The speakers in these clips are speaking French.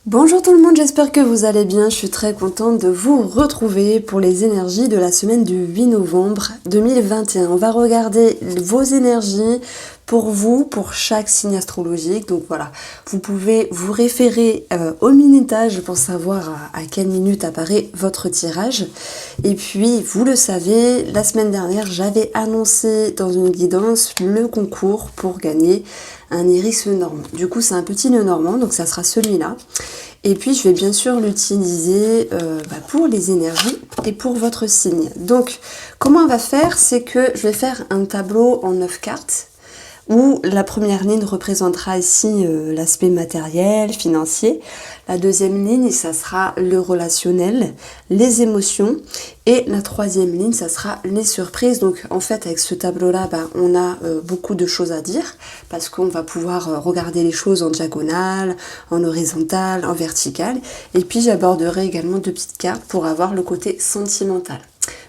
Bonjour tout le monde, j'espère que vous allez bien. Je suis très contente de vous retrouver pour les énergies de la semaine du 8 novembre 2021. On va regarder vos énergies pour vous, pour chaque signe astrologique. Donc voilà, vous pouvez vous référer au minutage pour savoir à quelle minute apparaît votre tirage. Et puis, vous le savez, la semaine dernière, j'avais annoncé dans une guidance le concours pour gagner un iris normand. Du coup, c'est un petit nœud normand, donc ça sera celui-là. Et puis, je vais bien sûr l'utiliser pour les énergies et pour votre signe. Donc, comment on va faire? C'est que je vais faire un tableau en 9 cartes où la première ligne représentera ici l'aspect matériel, financier. La deuxième ligne, ça sera le relationnel, les émotions. Et la troisième ligne, ça sera les surprises. Donc en fait, avec ce tableau-là, on a beaucoup de choses à dire parce qu'on va pouvoir regarder les choses en diagonale, en horizontale, en verticale. Et puis j'aborderai également 2 petites cartes pour avoir le côté sentimental.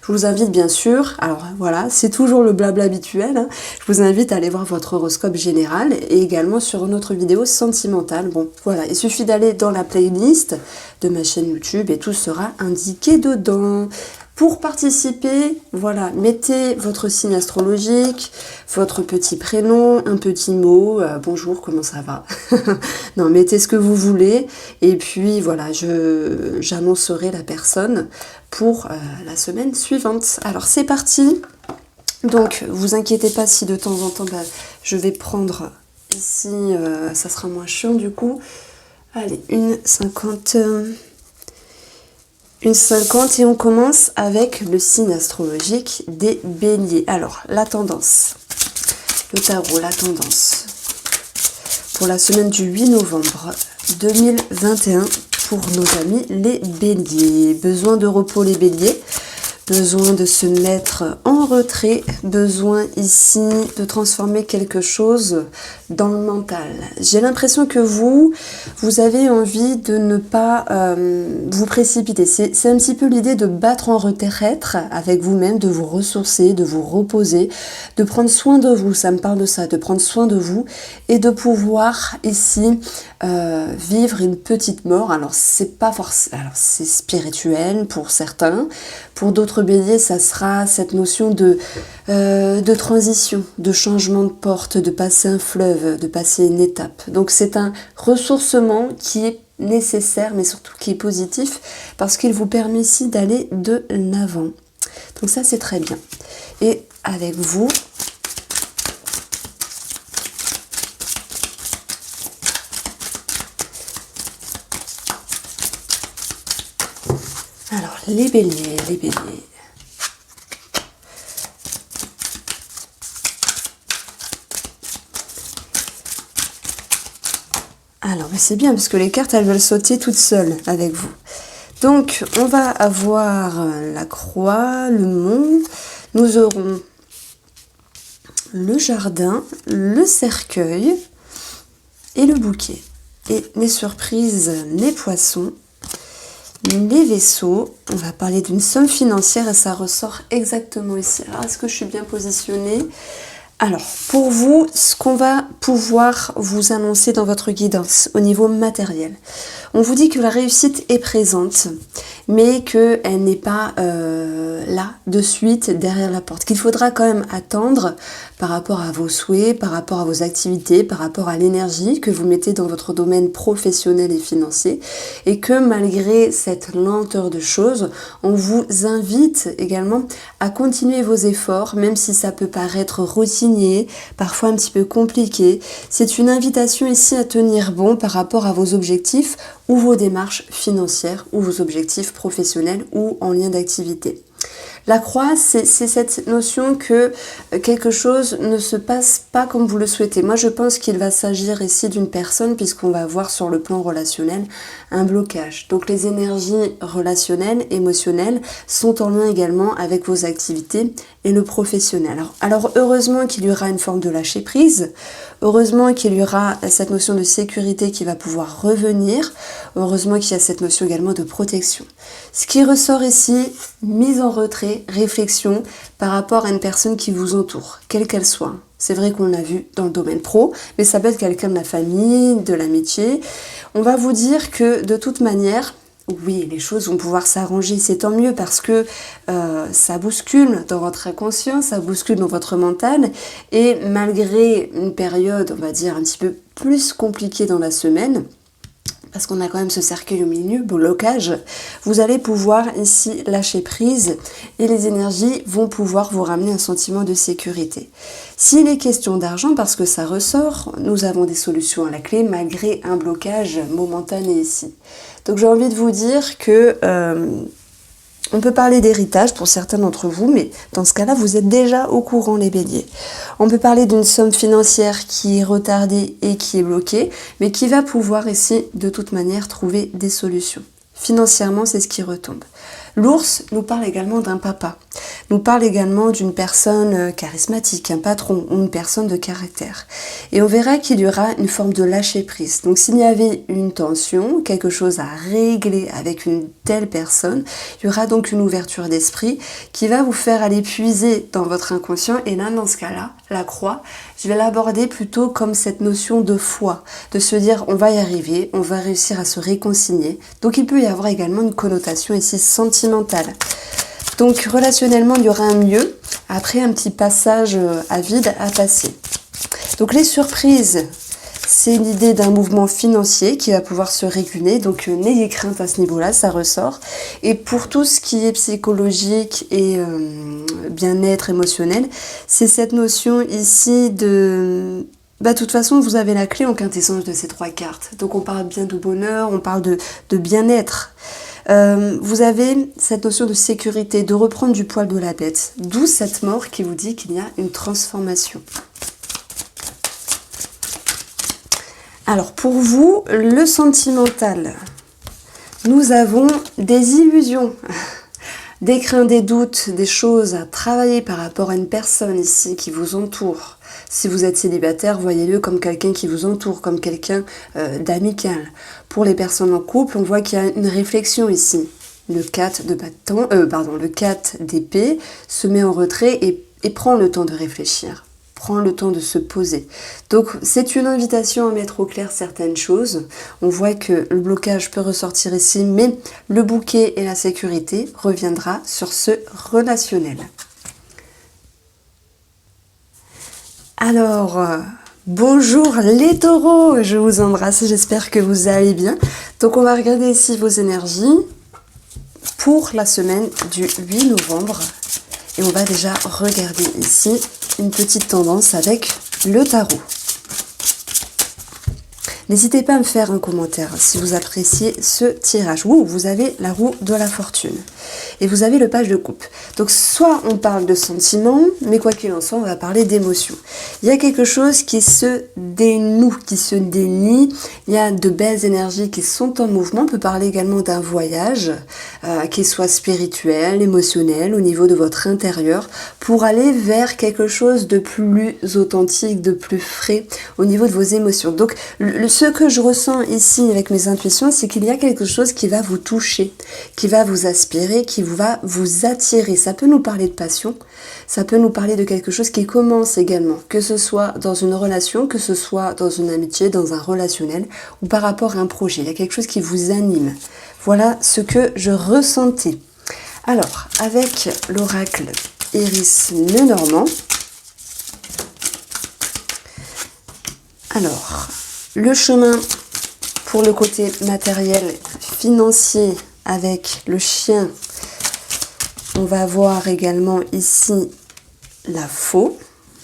Je vous invite bien sûr, alors voilà, c'est toujours le blabla habituel, hein. Je vous invite à aller voir votre horoscope général et également sur notre vidéo sentimentale. Bon, voilà, il suffit d'aller dans la playlist de ma chaîne YouTube et tout sera indiqué dedans. Pour participer, voilà, mettez votre signe astrologique, votre petit prénom, un petit mot, bonjour, comment ça va? Non, mettez ce que vous voulez et puis voilà, j'annoncerai la personne pour la semaine suivante. Alors c'est parti. Donc vous inquiétez pas si de temps en temps je vais prendre ici, ça sera moins chiant du coup. Allez, une 50 et on commence avec le signe astrologique des béliers. Alors la tendance, le tarot, la tendance pour la semaine du 8 novembre 2021 pour nos amis les béliers. Besoin de repos les béliers, besoin de se mettre en retrait, besoin ici de transformer quelque chose dans le mental. J'ai l'impression que vous avez envie de ne pas vous précipiter. C'est un petit peu l'idée de battre en retraite avec vous-même, de vous ressourcer, de vous reposer, de prendre soin de vous. Ça me parle de ça, de prendre soin de vous et de pouvoir ici vivre une petite mort. Alors c'est pas forcément, alors c'est spirituel pour certains, pour d'autres béliers ça sera cette notion de transition, de changement de porte, de passer un fleuve, de passer une étape. Donc c'est un ressourcement qui est nécessaire mais surtout qui est positif parce qu'il vous permet ici d'aller de l'avant. Donc ça c'est très bien. Et avec vous, alors les béliers. Alors c'est bien parce que les cartes elles veulent sauter toutes seules avec vous. Donc on va avoir la croix, le mont, nous aurons le jardin, le cercueil et le bouquet. Et les surprises, les poissons, les vaisseaux, on va parler d'une somme financière et ça ressort exactement ici. Alors est-ce que je suis bien positionnée ? Alors, pour vous, ce qu'on va pouvoir vous annoncer dans votre guidance au niveau matériel, on vous dit que la réussite est présente, mais qu'elle n'est pas là, de suite, derrière la porte. Qu'il faudra quand même attendre par rapport à vos souhaits, par rapport à vos activités, par rapport à l'énergie que vous mettez dans votre domaine professionnel et financier, et que malgré cette lenteur de choses, on vous invite également à continuer vos efforts, même si ça peut paraître routinier, parfois un petit peu compliqué. C'est une invitation ici à tenir bon par rapport à vos objectifs ou vos démarches financières ou vos objectifs professionnels ou en lien d'activité. La croix, c'est cette notion que quelque chose ne se passe pas comme vous le souhaitez. Moi, je pense qu'il va s'agir ici d'une personne puisqu'on va voir sur le plan relationnel un blocage. Donc, les énergies relationnelles, émotionnelles sont en lien également avec vos activités et le professionnel. Alors heureusement qu'il y aura une forme de lâcher prise. Heureusement qu'il y aura cette notion de sécurité qui va pouvoir revenir. Heureusement qu'il y a cette notion également de protection. Ce qui ressort ici, mise en retrait, réflexion par rapport à une personne qui vous entoure, quelle qu'elle soit. C'est vrai qu'on l'a vu dans le domaine pro, mais ça peut être quelqu'un de la famille, de l'amitié. On va vous dire que de toute manière, oui, les choses vont pouvoir s'arranger, c'est tant mieux parce que ça bouscule dans votre inconscient, ça bouscule dans votre mental. Et malgré une période, on va dire, un petit peu plus compliquée dans la semaine, parce qu'on a quand même ce cercueil au milieu, blocage, vous allez pouvoir ici lâcher prise et les énergies vont pouvoir vous ramener un sentiment de sécurité. S'il est question d'argent, parce que ça ressort, nous avons des solutions à la clé malgré un blocage momentané ici. Donc j'ai envie de vous dire que on peut parler d'héritage pour certains d'entre vous, mais dans ce cas-là, vous êtes déjà au courant, les béliers. On peut parler d'une somme financière qui est retardée et qui est bloquée, mais qui va pouvoir ici, de toute manière, trouver des solutions. Financièrement, c'est ce qui retombe. L'ours nous parle également d'un papa, nous parle également d'une personne charismatique, un patron ou une personne de caractère. Et on verra qu'il y aura une forme de lâcher prise. Donc s'il y avait une tension, quelque chose à régler avec une telle personne, il y aura donc une ouverture d'esprit qui va vous faire aller puiser dans votre inconscient. Et là, dans ce cas-là, la croix, je vais l'aborder plutôt comme cette notion de foi, de se dire on va y arriver, on va réussir à se réconcilier. Donc il peut y avoir également une connotation ici sentimentale. Donc relationnellement, il y aura un mieux, après un petit passage à vide à passer. Donc les surprises, c'est l'idée d'un mouvement financier qui va pouvoir se réguler, donc n'ayez crainte à ce niveau-là, ça ressort. Et pour tout ce qui est psychologique et bien-être émotionnel, c'est cette notion ici de... de toute façon, vous avez la clé en quintessence de ces 3 cartes. Donc on parle bien de bonheur, on parle de bien-être. Vous avez cette notion de sécurité, de reprendre du poil de la bête. D'où cette mort qui vous dit qu'il y a une transformation. Alors pour vous, le sentimental, nous avons des illusions, des craintes, des doutes, des choses à travailler par rapport à une personne ici qui vous entoure. Si vous êtes célibataire, voyez-le comme quelqu'un qui vous entoure, comme quelqu'un d'amical. Pour les personnes en couple, on voit qu'il y a une réflexion ici. Le 4 de bâton, le 4 d'épée se met en retrait et prend le temps de réfléchir. Prend le temps de se poser. Donc c'est une invitation à mettre au clair certaines choses. On voit que le blocage peut ressortir ici, mais le bouquet et la sécurité reviendra sur ce relationnel. Alors, bonjour les taureaux, je vous embrasse, j'espère que vous allez bien. Donc on va regarder ici vos énergies pour la semaine du 8 novembre. Et on va déjà regarder ici une petite tendance avec le tarot. N'hésitez pas à me faire un commentaire si vous appréciez ce tirage. Vous avez la roue de la fortune. Et vous avez le page de coupe. Donc soit on parle de sentiments, mais quoi qu'il en soit, on va parler d'émotions. Il y a quelque chose qui se dénoue, qui se dénie. Il y a de belles énergies qui sont en mouvement. On peut parler également d'un voyage, qui soit spirituel, émotionnel, au niveau de votre intérieur, pour aller vers quelque chose de plus authentique, de plus frais, au niveau de vos émotions. Donc ce que je ressens ici avec mes intuitions, c'est qu'il y a quelque chose qui va vous toucher, qui va vous aspirer, qui va vous attirer. Ça peut nous parler de passion, ça peut nous parler de quelque chose qui commence également, que ce soit dans une relation, que ce soit dans une amitié, dans un relationnel ou par rapport à un projet. Il y a quelque chose qui vous anime. Voilà ce que je ressentais. Alors, avec l'oracle Iris Lenormand, alors, le chemin pour le côté matériel, financier, avec le chien. On va voir également ici la faux.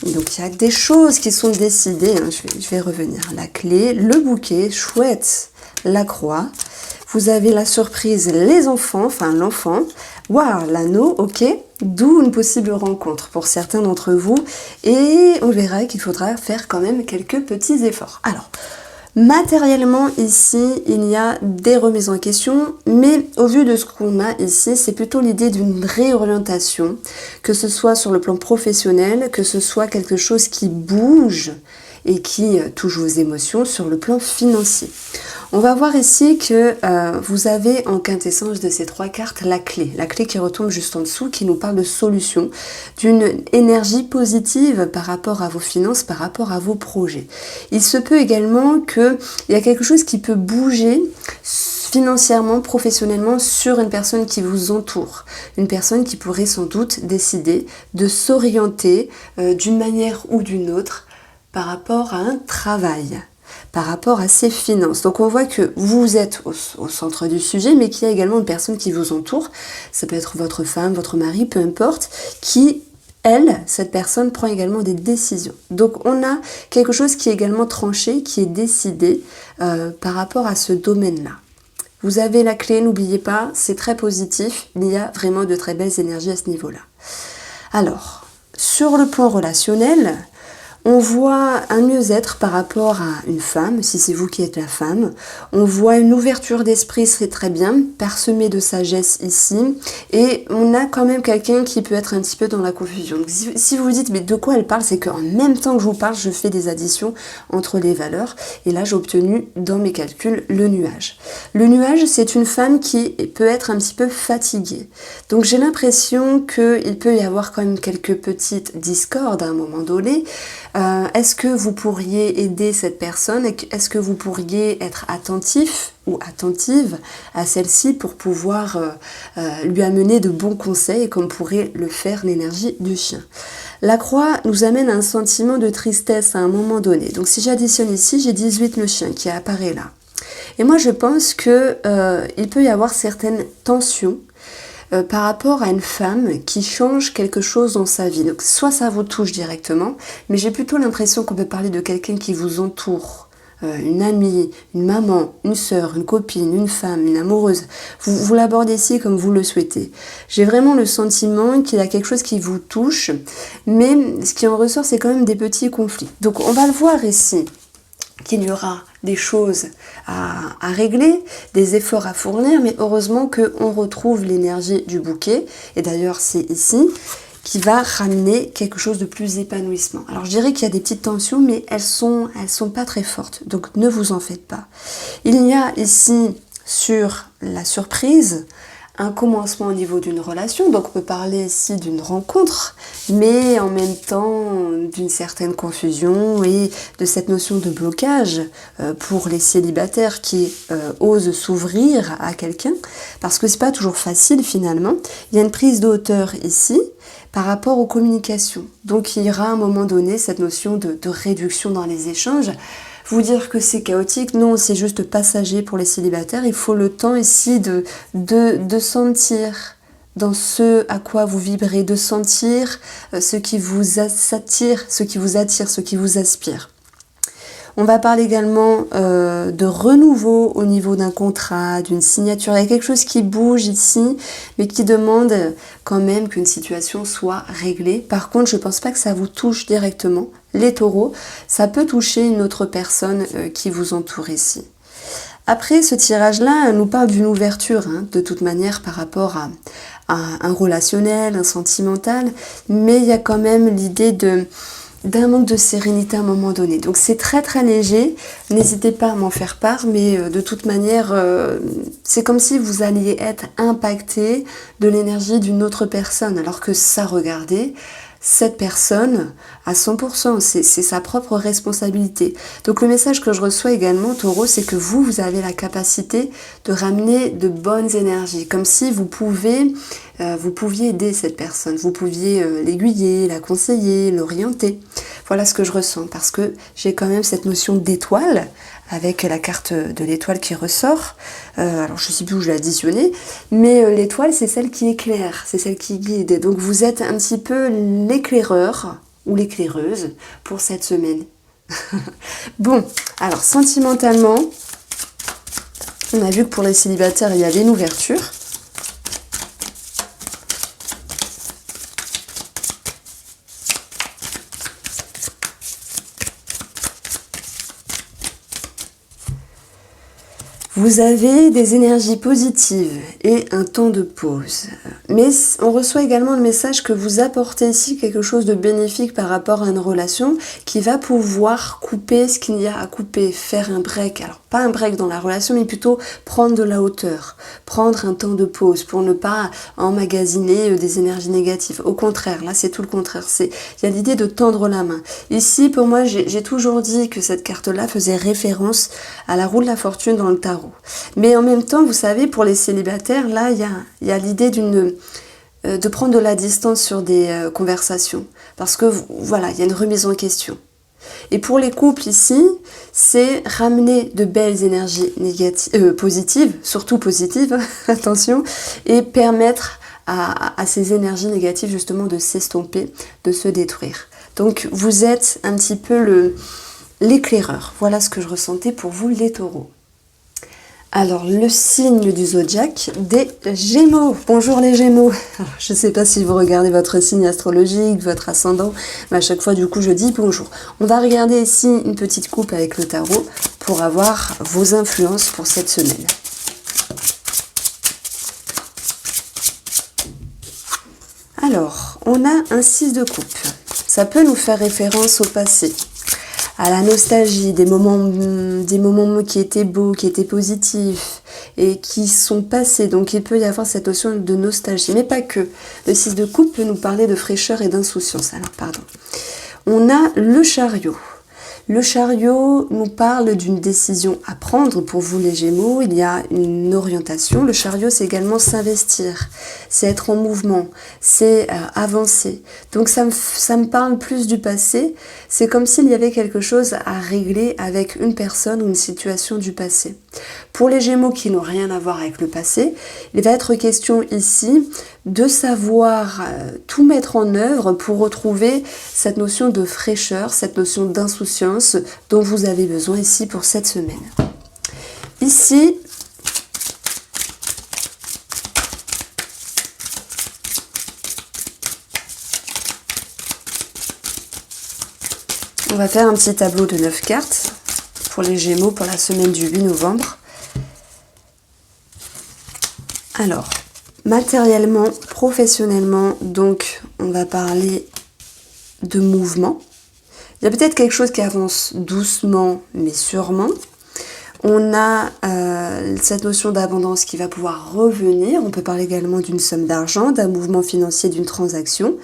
Donc il y a des choses qui sont décidées. Je vais revenir. La clé, le bouquet, chouette, la croix. Vous avez la surprise, les enfants, enfin l'enfant. Waouh, l'anneau, ok. D'où une possible rencontre pour certains d'entre vous. Et on verra qu'il faudra faire quand même quelques petits efforts. Alors, matériellement, ici, il y a des remises en question, mais au vu de ce qu'on a ici, c'est plutôt l'idée d'une réorientation, que ce soit sur le plan professionnel, que ce soit quelque chose qui bouge et qui touche vos émotions sur le plan financier. On va voir ici que vous avez en quintessence de ces 3 cartes la clé qui retombe juste en dessous, qui nous parle de solution, d'une énergie positive par rapport à vos finances, par rapport à vos projets. Il se peut également qu'il y a quelque chose qui peut bouger financièrement, professionnellement sur une personne qui vous entoure, une personne qui pourrait sans doute décider de s'orienter d'une manière ou d'une autre par rapport à un travail, par rapport à ses finances. Donc on voit que vous êtes au centre du sujet, mais qu'il y a également une personne qui vous entoure, ça peut être votre femme, votre mari, peu importe, qui, elle, cette personne prend également des décisions. Donc on a quelque chose qui est également tranché, qui est décidé par rapport à ce domaine-là. Vous avez la clé, n'oubliez pas, c'est très positif, il y a vraiment de très belles énergies à ce niveau-là. Alors, sur le plan relationnel, on voit un mieux-être par rapport à une femme, si c'est vous qui êtes la femme. On voit une ouverture d'esprit, c'est très bien, parsemée de sagesse ici. Et on a quand même quelqu'un qui peut être un petit peu dans la confusion. Donc, si vous vous dites, mais de quoi elle parle, c'est qu'en même temps que je vous parle, je fais des additions entre les valeurs. Et là, j'ai obtenu dans mes calculs le nuage. Le nuage, c'est une femme qui peut être un petit peu fatiguée. Donc, j'ai l'impression qu'il peut y avoir quand même quelques petites discordes à un moment donné. Est-ce que vous pourriez aider cette personne? Est-ce que vous pourriez être attentif ou attentive à celle-ci pour pouvoir lui amener de bons conseils comme pourrait le faire l'énergie du chien? La croix nous amène à un sentiment de tristesse à un moment donné. Donc si j'additionne ici, j'ai 18 le chien qui apparaît là. Et moi je pense que il peut y avoir certaines tensions par rapport à une femme qui change quelque chose dans sa vie. Donc soit ça vous touche directement, mais j'ai plutôt l'impression qu'on peut parler de quelqu'un qui vous entoure, une amie, une maman, une sœur, une copine, une femme, une amoureuse. Vous l'abordez ici comme vous le souhaitez. J'ai vraiment le sentiment qu'il y a quelque chose qui vous touche, mais ce qui en ressort, c'est quand même des petits conflits. Donc on va le voir ici, qu'il y aura des choses à régler, des efforts à fournir, mais heureusement qu'on retrouve l'énergie du bouquet, et d'ailleurs c'est ici, qui va ramener quelque chose de plus épanouissement. Alors je dirais qu'il y a des petites tensions, mais elles sont pas très fortes, donc ne vous en faites pas. Il y a ici sur la surprise, un commencement au niveau d'une relation, donc on peut parler ici d'une rencontre, mais en même temps d'une certaine confusion et de cette notion de blocage pour les célibataires qui osent s'ouvrir à quelqu'un, parce que c'est pas toujours facile finalement. Il y a une prise de hauteur ici par rapport aux communications, donc il y aura à un moment donné cette notion de réduction dans les échanges. Vous dire que c'est chaotique, non, c'est juste passager pour les célibataires. Il faut le temps ici de sentir dans ce à quoi vous vibrez, de sentir ce qui vous attire, ce qui vous aspire. On va parler également de renouveau au niveau d'un contrat, d'une signature. Il y a quelque chose qui bouge ici, mais qui demande quand même qu'une situation soit réglée. Par contre, je ne pense pas que ça vous touche directement. Les taureaux, ça peut toucher une autre personne qui vous entoure ici. Après, ce tirage-là nous parle d'une ouverture, de toute manière, par rapport à un relationnel, un sentimental, mais il y a quand même l'idée d'un manque de sérénité à un moment donné. Donc c'est très très léger, n'hésitez pas à m'en faire part, mais de toute manière, c'est comme si vous alliez être impacté de l'énergie d'une autre personne, alors que ça, regardez, cette personne, à 100%, c'est sa propre responsabilité. Donc le message que je reçois également, Taureau, c'est que vous avez la capacité de ramener de bonnes énergies, comme si vous pouviez aider cette personne, vous pouviez l'aiguiller, la conseiller, l'orienter. Voilà ce que je ressens, parce que j'ai quand même cette notion d'étoile, avec la carte de l'étoile qui ressort. Alors je ne sais plus où je l'ai additionnée, mais l'étoile c'est celle qui éclaire, c'est celle qui guide. Donc vous êtes un petit peu l'éclaireur ou l'éclaireuse pour cette semaine. Bon, alors sentimentalement, on a vu que pour les célibataires il y avait une ouverture. Vous avez des énergies positives et un temps de pause. Mais on reçoit également le message que vous apportez ici quelque chose de bénéfique par rapport à une relation qui va pouvoir couper ce qu'il y a à couper, faire un break. Alors pas un break dans la relation, mais plutôt prendre de la hauteur, prendre un temps de pause pour ne pas emmagasiner des énergies négatives. Au contraire, là c'est tout le contraire. Il y a l'idée de tendre la main. Ici, pour moi, j'ai toujours dit que cette carte-là faisait référence à la roue de la fortune dans le tarot. Mais en même temps, vous savez, pour les célibataires, là, il y a l'idée de prendre de la distance sur des conversations. Parce que, voilà, il y a une remise en question. Et pour les couples ici, c'est ramener de belles énergies positives, surtout positives, attention, et permettre à ces énergies négatives justement de s'estomper, de se détruire. Donc vous êtes un petit peu l'éclaireur. Voilà ce que je ressentais pour vous les taureaux. Alors, le signe du zodiaque des Gémeaux. Bonjour les Gémeaux. Alors, je ne sais pas si vous regardez votre signe astrologique, votre ascendant, mais à chaque fois, du coup, je dis bonjour. On va regarder ici une petite coupe avec le tarot pour avoir vos influences pour cette semaine. Alors, on a un 6 de coupe. Ça peut nous faire référence au passé, à la nostalgie, des moments qui étaient beaux, qui étaient positifs et qui sont passés. Donc il peut y avoir cette notion de nostalgie, mais pas que. Le 6 de coupe peut nous parler de fraîcheur et d'insouciance. Alors pardon. On a le chariot. Le chariot nous parle d'une décision à prendre. Pour vous les Gémeaux, il y a une orientation. Le chariot, c'est également s'investir, c'est être en mouvement, c'est avancer. Donc ça me parle plus du passé. C'est comme s'il y avait quelque chose à régler avec une personne ou une situation du passé. Pour les Gémeaux qui n'ont rien à voir avec le passé, il va être question ici de savoir tout mettre en œuvre pour retrouver cette notion de fraîcheur, cette notion d'insouciance dont vous avez besoin ici pour cette semaine. Ici, on va faire un petit tableau de 9 cartes pour les Gémeaux pour la semaine du 8 novembre. Alors, matériellement, professionnellement, donc on va parler de mouvement. Il y a peut-être quelque chose qui avance doucement mais sûrement. On a cette notion d'abondance qui va pouvoir revenir. On peut parler également d'une somme d'argent, d'un mouvement financier, d'une transaction.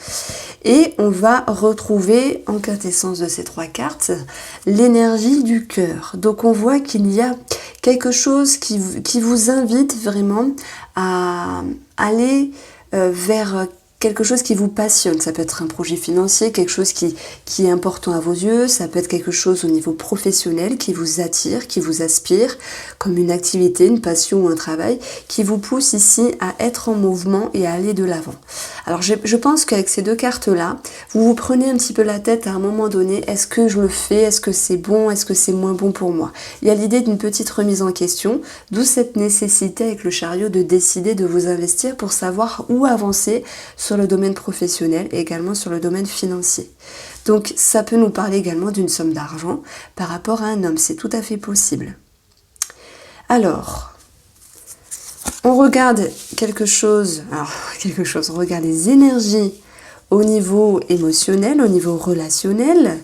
Et on va retrouver en quintessence de ces 3 cartes l'énergie du cœur. Donc on voit qu'il y a quelque chose qui vous invite vraiment à aller vers quelque chose qui vous passionne. Ça peut être un projet financier, quelque chose qui est important à vos yeux, ça peut être quelque chose au niveau professionnel qui vous attire, qui vous aspire, comme une activité, une passion ou un travail, qui vous pousse ici à être en mouvement et à aller de l'avant. Alors je pense qu'avec ces 2 cartes-là, vous vous prenez un petit peu la tête à un moment donné, est-ce que je le fais, est-ce que c'est bon, est-ce que c'est moins bon pour moi? Il y a l'idée d'une petite remise en question, d'où cette nécessité avec le chariot de décider de vous investir pour savoir où avancer sur le domaine professionnel et également sur le domaine financier. Donc ça peut nous parler également d'une somme d'argent par rapport à un homme, c'est tout à fait possible. Alors, on regarde on regarde les énergies au niveau émotionnel, au niveau relationnel.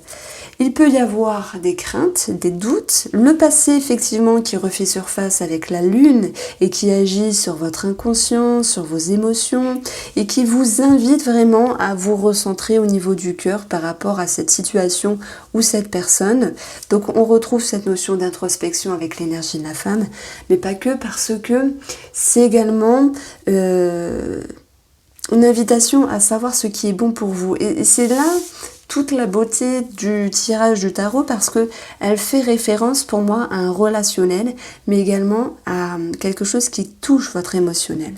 Il peut y avoir des craintes, des doutes, le passé effectivement qui refait surface avec la lune et qui agit sur votre inconscient, sur vos émotions et qui vous invite vraiment à vous recentrer au niveau du cœur par rapport à cette situation ou cette personne. Donc on retrouve cette notion d'introspection avec l'énergie de la femme, mais pas que, parce que c'est également une invitation à savoir ce qui est bon pour vous. Et c'est là toute la beauté du tirage du tarot, parce que elle fait référence pour moi à un relationnel, mais également à quelque chose qui touche votre émotionnel.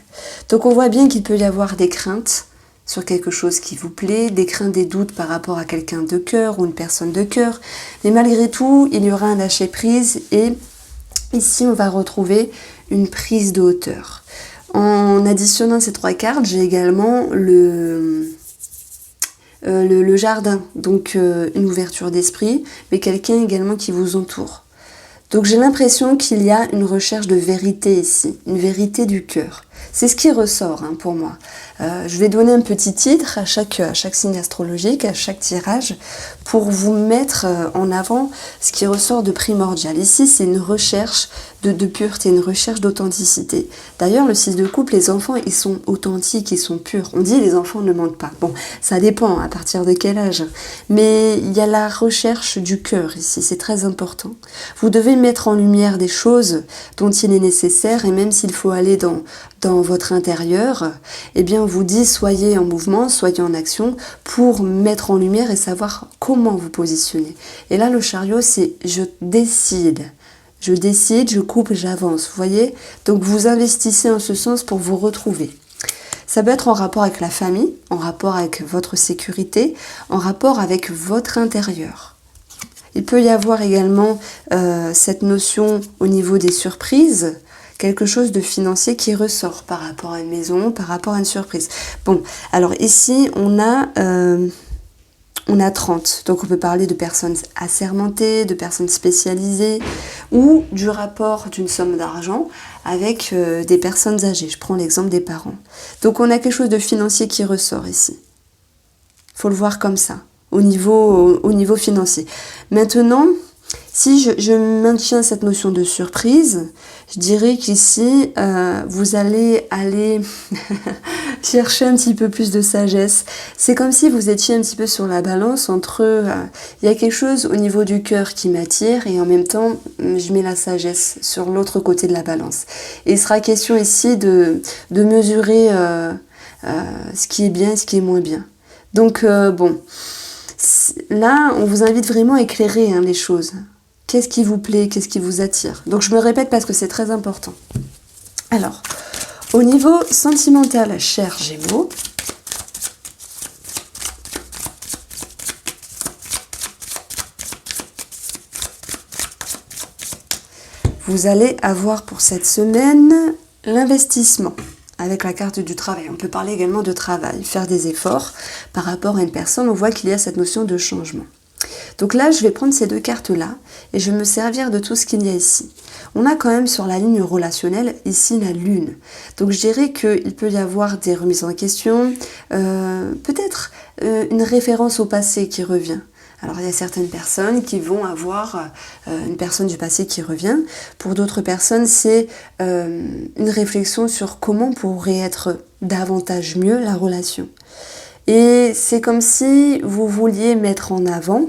Donc on voit bien qu'il peut y avoir des craintes sur quelque chose qui vous plaît, des craintes, des doutes par rapport à quelqu'un de cœur ou une personne de cœur, mais malgré tout, il y aura un lâcher-prise et ici on va retrouver une prise de hauteur. En additionnant ces 3 cartes, j'ai également le jardin, donc une ouverture d'esprit, mais quelqu'un également qui vous entoure. Donc j'ai l'impression qu'il y a une recherche de vérité ici, une vérité du cœur. C'est ce qui ressort pour moi. Je vais donner un petit titre à chaque signe astrologique, à chaque tirage, pour vous mettre en avant ce qui ressort de primordial. Ici, c'est une recherche de pureté, une recherche d'authenticité. D'ailleurs, le 6 de coupe, les enfants, ils sont authentiques, ils sont purs. On dit les enfants ne mentent pas. Bon, ça dépend à partir de quel âge. Mais il y a la recherche du cœur ici, c'est très important. Vous devez mettre en lumière des choses dont il est nécessaire, et même s'il faut aller dans votre intérieur, eh bien, on vous dit soyez en mouvement, soyez en action pour mettre en lumière et savoir comment vous positionner. Et là, le chariot, c'est je décide. Je décide, je coupe, j'avance, vous voyez? Donc vous investissez en ce sens pour vous retrouver. Ça peut être en rapport avec la famille, en rapport avec votre sécurité, en rapport avec votre intérieur. Il peut y avoir également cette notion au niveau des surprises, quelque chose de financier qui ressort par rapport à une maison, par rapport à une surprise. Bon, alors ici, on a 30, donc on peut parler de personnes assermentées, de personnes spécialisées, ou du rapport d'une somme d'argent avec des personnes âgées. Je prends l'exemple des parents. Donc on a quelque chose de financier qui ressort ici. Il faut le voir comme ça, au niveau financier. Maintenant, si je maintiens cette notion de surprise, je dirais qu'ici, vous allez aller chercher un petit peu plus de sagesse. C'est comme si vous étiez un petit peu sur la balance entre... il y a quelque chose au niveau du cœur qui m'attire et en même temps, je mets la sagesse sur l'autre côté de la balance. Et il sera question ici de mesurer ce qui est bien et ce qui est moins bien. Donc, bon, là, on vous invite vraiment à éclairer les choses. Qu'est-ce qui vous plaît? Qu'est-ce qui vous attire? Donc je me répète parce que c'est très important. Alors, au niveau sentimental, cher Gémeaux, vous allez avoir pour cette semaine l'investissement avec la carte du travail. On peut parler également de travail, faire des efforts par rapport à une personne. On voit qu'il y a cette notion de changement. Donc là, je vais prendre ces deux cartes-là et je vais me servir de tout ce qu'il y a ici. On a quand même sur la ligne relationnelle, ici, la lune. Donc je dirais qu'il peut y avoir des remises en question, peut-être une référence au passé qui revient. Alors il y a certaines personnes qui vont avoir une personne du passé qui revient. Pour d'autres personnes, c'est une réflexion sur comment pourrait être davantage mieux la relation. Et c'est comme si vous vouliez mettre en avant,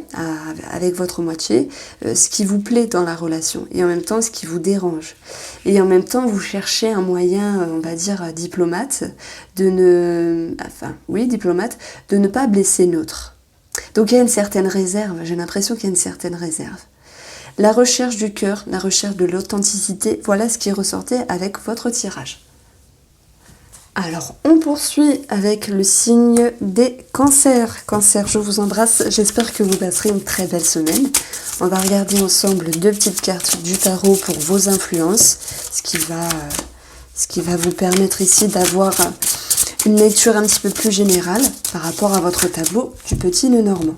avec votre moitié, ce qui vous plaît dans la relation, et en même temps ce qui vous dérange. Et en même temps, vous cherchez un moyen, on va dire, diplomate, de ne pas blesser l'autre. Donc il y a une certaine réserve, j'ai l'impression qu'il y a une certaine réserve. La recherche du cœur, la recherche de l'authenticité, voilà ce qui ressortait avec votre tirage. Alors, on poursuit avec le signe des cancers. Cancer, je vous embrasse. J'espère que vous passerez une très belle semaine. On va regarder ensemble deux petites cartes du tarot pour vos influences, ce qui va vous permettre ici d'avoir une lecture un petit peu plus générale par rapport à votre tableau du petit nœud normand.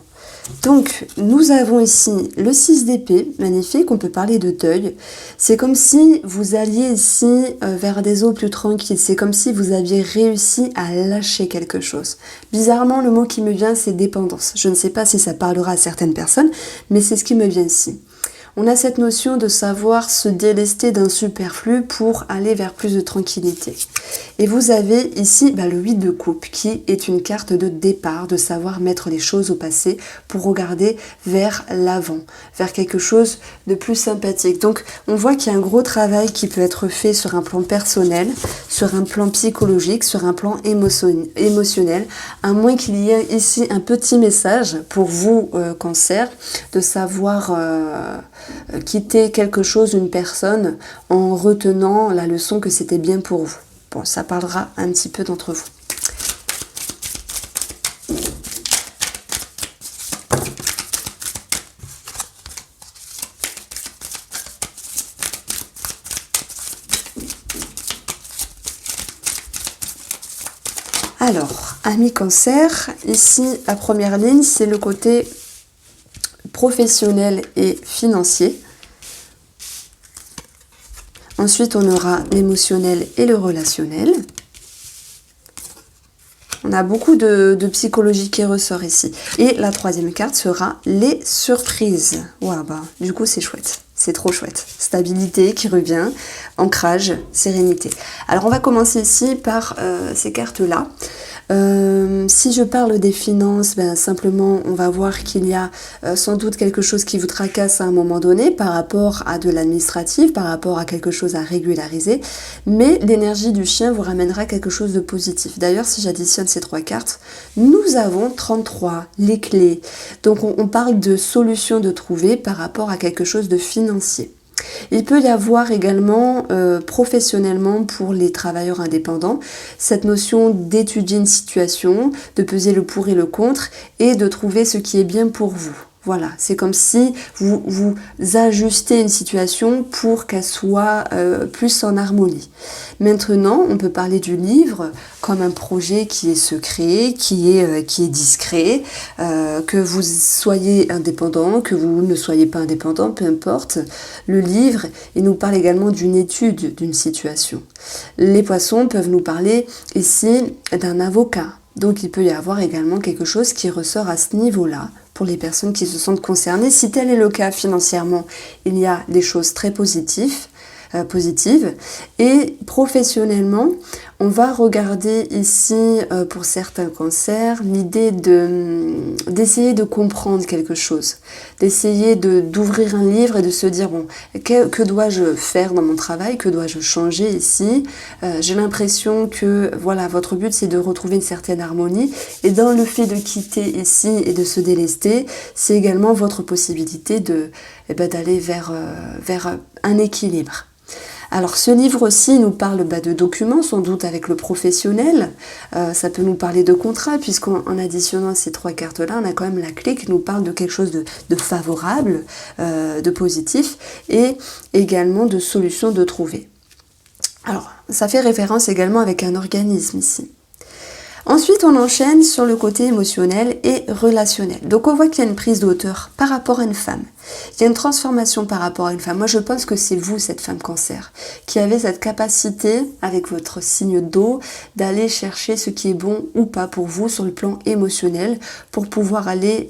Donc, nous avons ici le 6 d'épée, magnifique, on peut parler de deuil. C'est comme si vous alliez ici vers des eaux plus tranquilles, c'est comme si vous aviez réussi à lâcher quelque chose. Bizarrement, le mot qui me vient, c'est dépendance. Je ne sais pas si ça parlera à certaines personnes, mais c'est ce qui me vient ici. On a cette notion de savoir se délester d'un superflu pour aller vers plus de tranquillité. Et vous avez ici le 8 de coupe qui est une carte de départ, de savoir mettre les choses au passé pour regarder vers l'avant, vers quelque chose de plus sympathique. Donc on voit qu'il y a un gros travail qui peut être fait sur un plan personnel, sur un plan psychologique, sur un plan émotionnel, à moins qu'il y ait ici un petit message pour vous, Cancer, de savoir... quitter quelque chose, une personne, en retenant la leçon que c'était bien pour vous. Bon, ça parlera un petit peu d'entre vous. Alors, amis Cancer, ici, la première ligne, c'est le côté professionnel et financier. Ensuite, on aura l'émotionnel et le relationnel. On a beaucoup de psychologie qui ressort ici. Et la troisième carte sera les surprises. Waouh, bah, du coup, c'est chouette. C'est trop chouette. Stabilité qui revient, ancrage, sérénité. Alors, on va commencer ici par ces cartes-là. Si je parle des finances, ben, simplement on va voir qu'il y a sans doute quelque chose qui vous tracasse à un moment donné par rapport à de l'administratif, par rapport à quelque chose à régulariser, mais l'énergie du chien vous ramènera quelque chose de positif. D'ailleurs, si j'additionne ces 3 cartes, nous avons 33, les clés. Donc on parle de solutions de trouver par rapport à quelque chose de financier. Il peut y avoir également professionnellement pour les travailleurs indépendants cette notion d'étudier une situation, de peser le pour et le contre et de trouver ce qui est bien pour vous. Voilà, c'est comme si vous ajustez une situation pour qu'elle soit plus en harmonie. Maintenant, on peut parler du livre comme un projet qui est secret, qui est discret, que vous soyez indépendant, que vous ne soyez pas indépendant, peu importe. Le livre, il nous parle également d'une étude d'une situation. Les poissons peuvent nous parler ici d'un avocat. Donc il peut y avoir également quelque chose qui ressort à ce niveau-là pour les personnes qui se sentent concernées. Si tel est le cas financièrement, il y a des choses très positives. Et professionnellement, on va regarder ici pour certains cancers l'idée d'essayer de comprendre quelque chose, d'essayer d'ouvrir un livre et de se dire bon, que dois-je faire dans mon travail, que dois-je changer ici. J'ai l'impression que voilà, votre but c'est de retrouver une certaine harmonie et dans le fait de quitter ici et de se délester, c'est également votre possibilité d'aller vers un équilibre. Alors ce livre aussi nous parle de documents, sans doute avec le professionnel, ça peut nous parler de contrat, puisqu'en additionnant ces 3 cartes-là, on a quand même la clé qui nous parle de quelque chose de favorable, de positif, et également de solutions de trouver. Alors ça fait référence également avec un organisme ici. Ensuite, on enchaîne sur le côté émotionnel et relationnel. Donc, on voit qu'il y a une prise de hauteur par rapport à une femme. Il y a une transformation par rapport à une femme. Moi, je pense que c'est vous, cette femme cancer, qui avez cette capacité, avec votre signe d'eau, d'aller chercher ce qui est bon ou pas pour vous sur le plan émotionnel, pour pouvoir aller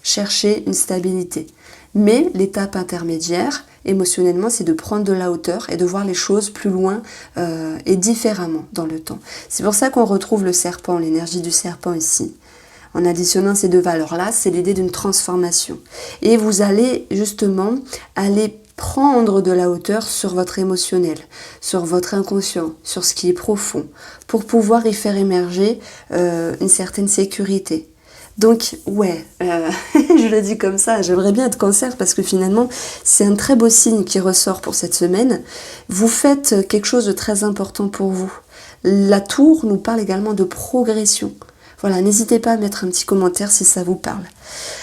chercher une stabilité. Mais l'étape intermédiaire, émotionnellement, c'est de prendre de la hauteur et de voir les choses plus loin et différemment dans le temps. C'est pour ça qu'on retrouve le serpent, l'énergie du serpent ici. En additionnant ces 2 valeurs-là, c'est l'idée d'une transformation. Et vous allez justement aller prendre de la hauteur sur votre émotionnel, sur votre inconscient, sur ce qui est profond, pour pouvoir y faire émerger une certaine sécurité. Donc, ouais, je le dis comme ça, j'aimerais bien être cancer parce que finalement, c'est un très beau signe qui ressort pour cette semaine. Vous faites quelque chose de très important pour vous. La tour nous parle également de progression. Voilà, n'hésitez pas à mettre un petit commentaire si ça vous parle.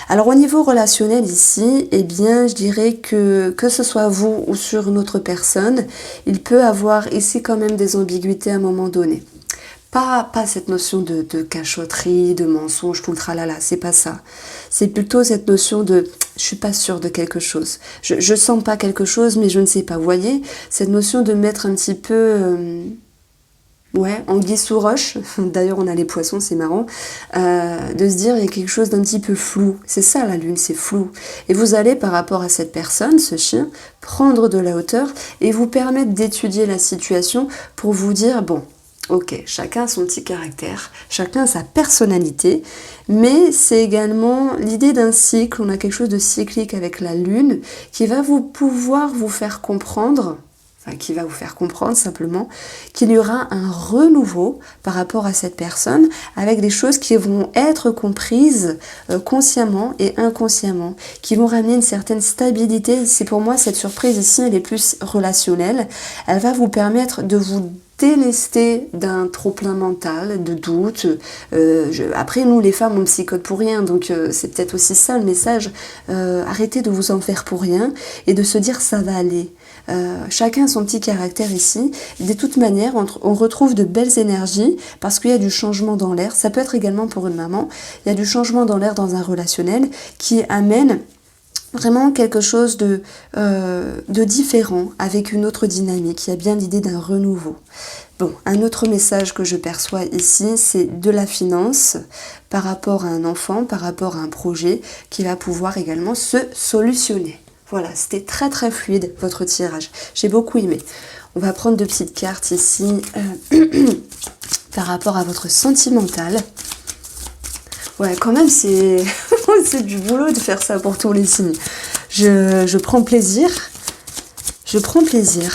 Alors au niveau relationnel ici, eh bien je dirais que ce soit vous ou sur une autre personne, il peut avoir ici quand même des ambiguïtés à un moment donné. Pas cette notion de cachotterie, de mensonge, tout le tralala, c'est pas ça. C'est plutôt cette notion de je suis pas sûre de quelque chose. Je sens pas quelque chose, mais je ne sais pas. Vous voyez, cette notion de mettre un petit peu anguille sous roche, d'ailleurs on a les poissons, c'est marrant, de se dire il y a quelque chose d'un petit peu flou. C'est ça la lune, c'est flou. Et vous allez par rapport à cette personne, ce chien, prendre de la hauteur et vous permettre d'étudier la situation pour vous dire bon, ok, chacun a son petit caractère, chacun a sa personnalité, mais c'est également l'idée d'un cycle, on a quelque chose de cyclique avec la lune qui va pouvoir vous faire comprendre, qui va vous faire comprendre simplement qu'il y aura un renouveau par rapport à cette personne avec des choses qui vont être comprises consciemment et inconsciemment, qui vont ramener une certaine stabilité. C'est pour moi cette surprise ici, elle est plus relationnelle, elle va vous permettre de vous délester d'un trop-plein mental, de doutes. Après, nous, les femmes, on psychote pour rien, donc c'est peut-être aussi ça le message. Arrêtez de vous en faire pour rien et de se dire ça va aller. Chacun a son petit caractère ici. De toute manière, on retrouve de belles énergies parce qu'il y a du changement dans l'air. Ça peut être également pour une maman. Il y a du changement dans l'air dans un relationnel qui amène Vraiment quelque chose de différent, avec une autre dynamique. Il y a bien l'idée d'un renouveau. Bon, un autre message que je perçois ici, c'est de la finance par rapport à un enfant, par rapport à un projet qui va pouvoir également se solutionner. Voilà, c'était très très fluide votre tirage. J'ai beaucoup aimé. On va prendre deux petites cartes ici par rapport à votre sentimental. Ouais, quand même, c'est c'est du boulot de faire ça pour tous les signes. Je prends plaisir. Je prends plaisir.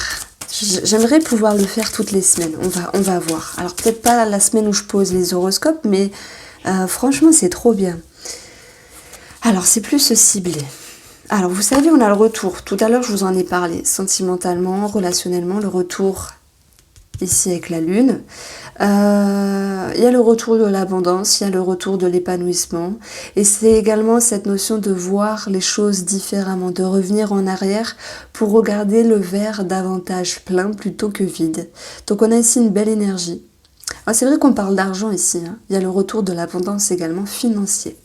J'aimerais pouvoir le faire toutes les semaines. On va voir. Alors, peut-être pas la semaine où je pose les horoscopes, mais franchement, c'est trop bien. Alors, c'est plus ciblé. Alors, vous savez, on a le retour. Tout à l'heure, je vous en ai parlé. Sentimentalement, relationnellement, le retour ici avec la lune. Il y a le retour de l'abondance, il y a le retour de l'épanouissement. Et c'est également cette notion de voir les choses différemment, de revenir en arrière pour regarder le verre davantage plein plutôt que vide. Donc on a ici une belle énergie. Alors c'est vrai qu'on parle d'argent ici, hein. Il y a le retour de l'abondance également financier.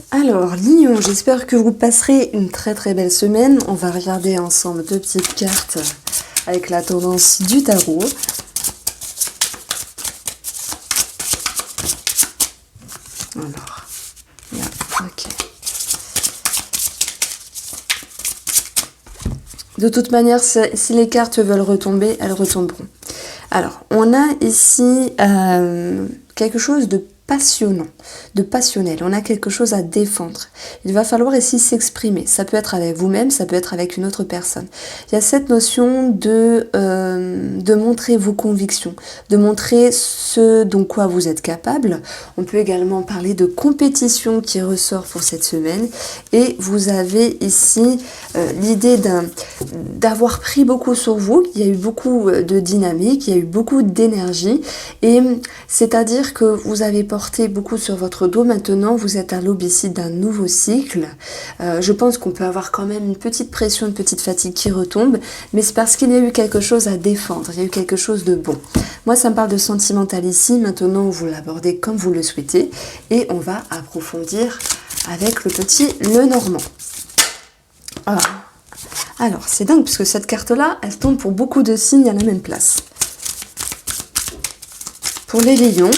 Alors, Lion, j'espère que vous passerez une très très belle semaine. On va regarder ensemble deux petites cartes avec la tendance du tarot. Alors, là, ok. De toute manière, si les cartes veulent retomber, elles retomberont. Alors, on a ici quelque chose de passionnant, de passionnel. On a quelque chose à défendre. Il va falloir ici s'exprimer. Ça peut être avec vous-même, ça peut être avec une autre personne. Il y a cette notion de montrer vos convictions, de montrer ce dont quoi vous êtes capable. On peut également parler de compétition qui ressort pour cette semaine. Et vous avez ici l'idée d'avoir pris beaucoup sur vous. Il y a eu beaucoup de dynamique, il y a eu beaucoup d'énergie. Et c'est-à-dire que vous avez porté beaucoup sur votre dos. Maintenant, vous êtes à l'aube ici d'un nouveau cycle. Je pense qu'on peut avoir quand même une petite pression, une petite fatigue qui retombe, mais c'est parce qu'il y a eu quelque chose à défendre, il y a eu quelque chose de bon. Moi, ça me parle de sentimental ici. Maintenant, vous l'abordez comme vous le souhaitez et on va approfondir avec le petit Lenormand. Alors, c'est dingue parce que cette carte-là, elle tombe pour beaucoup de signes à la même place. Pour les lions,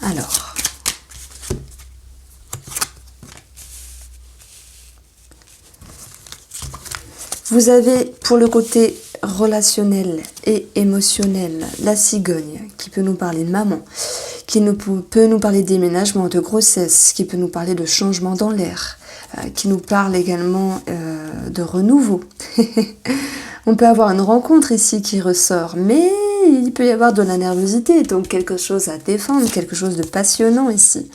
alors, vous avez pour le côté relationnel et émotionnel la cigogne qui peut nous parler de maman, qui peut nous parler de déménagement, de grossesse, qui peut nous parler de changement dans l'air, qui nous parle également de renouveau. On peut avoir une rencontre ici qui ressort, mais il peut y avoir de la nervosité, donc quelque chose à défendre, quelque chose de passionnant ici.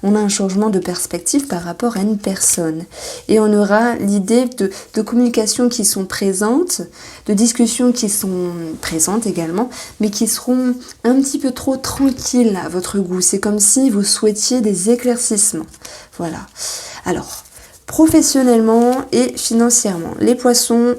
On a un changement de perspective par rapport à une personne. Et on aura l'idée de communications qui sont présentes, de discussions qui sont présentes également, mais qui seront un petit peu trop tranquilles à votre goût. C'est comme si vous souhaitiez des éclaircissements. Voilà. Alors, professionnellement et financièrement, les poissons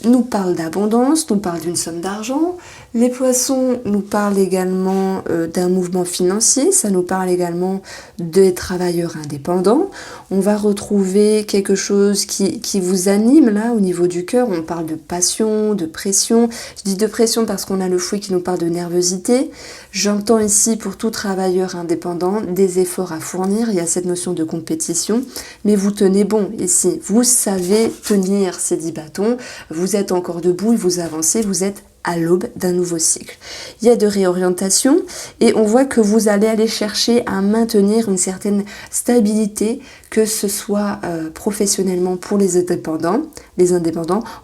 nous parlent d'abondance, nous parlent d'une somme d'argent. Les poissons nous parlent également d'un mouvement financier, ça nous parle également des travailleurs indépendants. On va retrouver quelque chose qui vous anime là au niveau du cœur. On parle de passion, de pression. Je dis de pression parce qu'on a le fouet qui nous parle de nervosité. J'entends ici pour tout travailleur indépendant des efforts à fournir. Il y a cette notion de compétition, mais vous tenez bon ici. Vous savez tenir ces 10 bâtons. Vous êtes encore debout et vous avancez. Vous êtes à l'aube d'un nouveau cycle. Il y a de réorientation et on voit que vous allez aller chercher à maintenir une certaine stabilité, que ce soit professionnellement pour les indépendants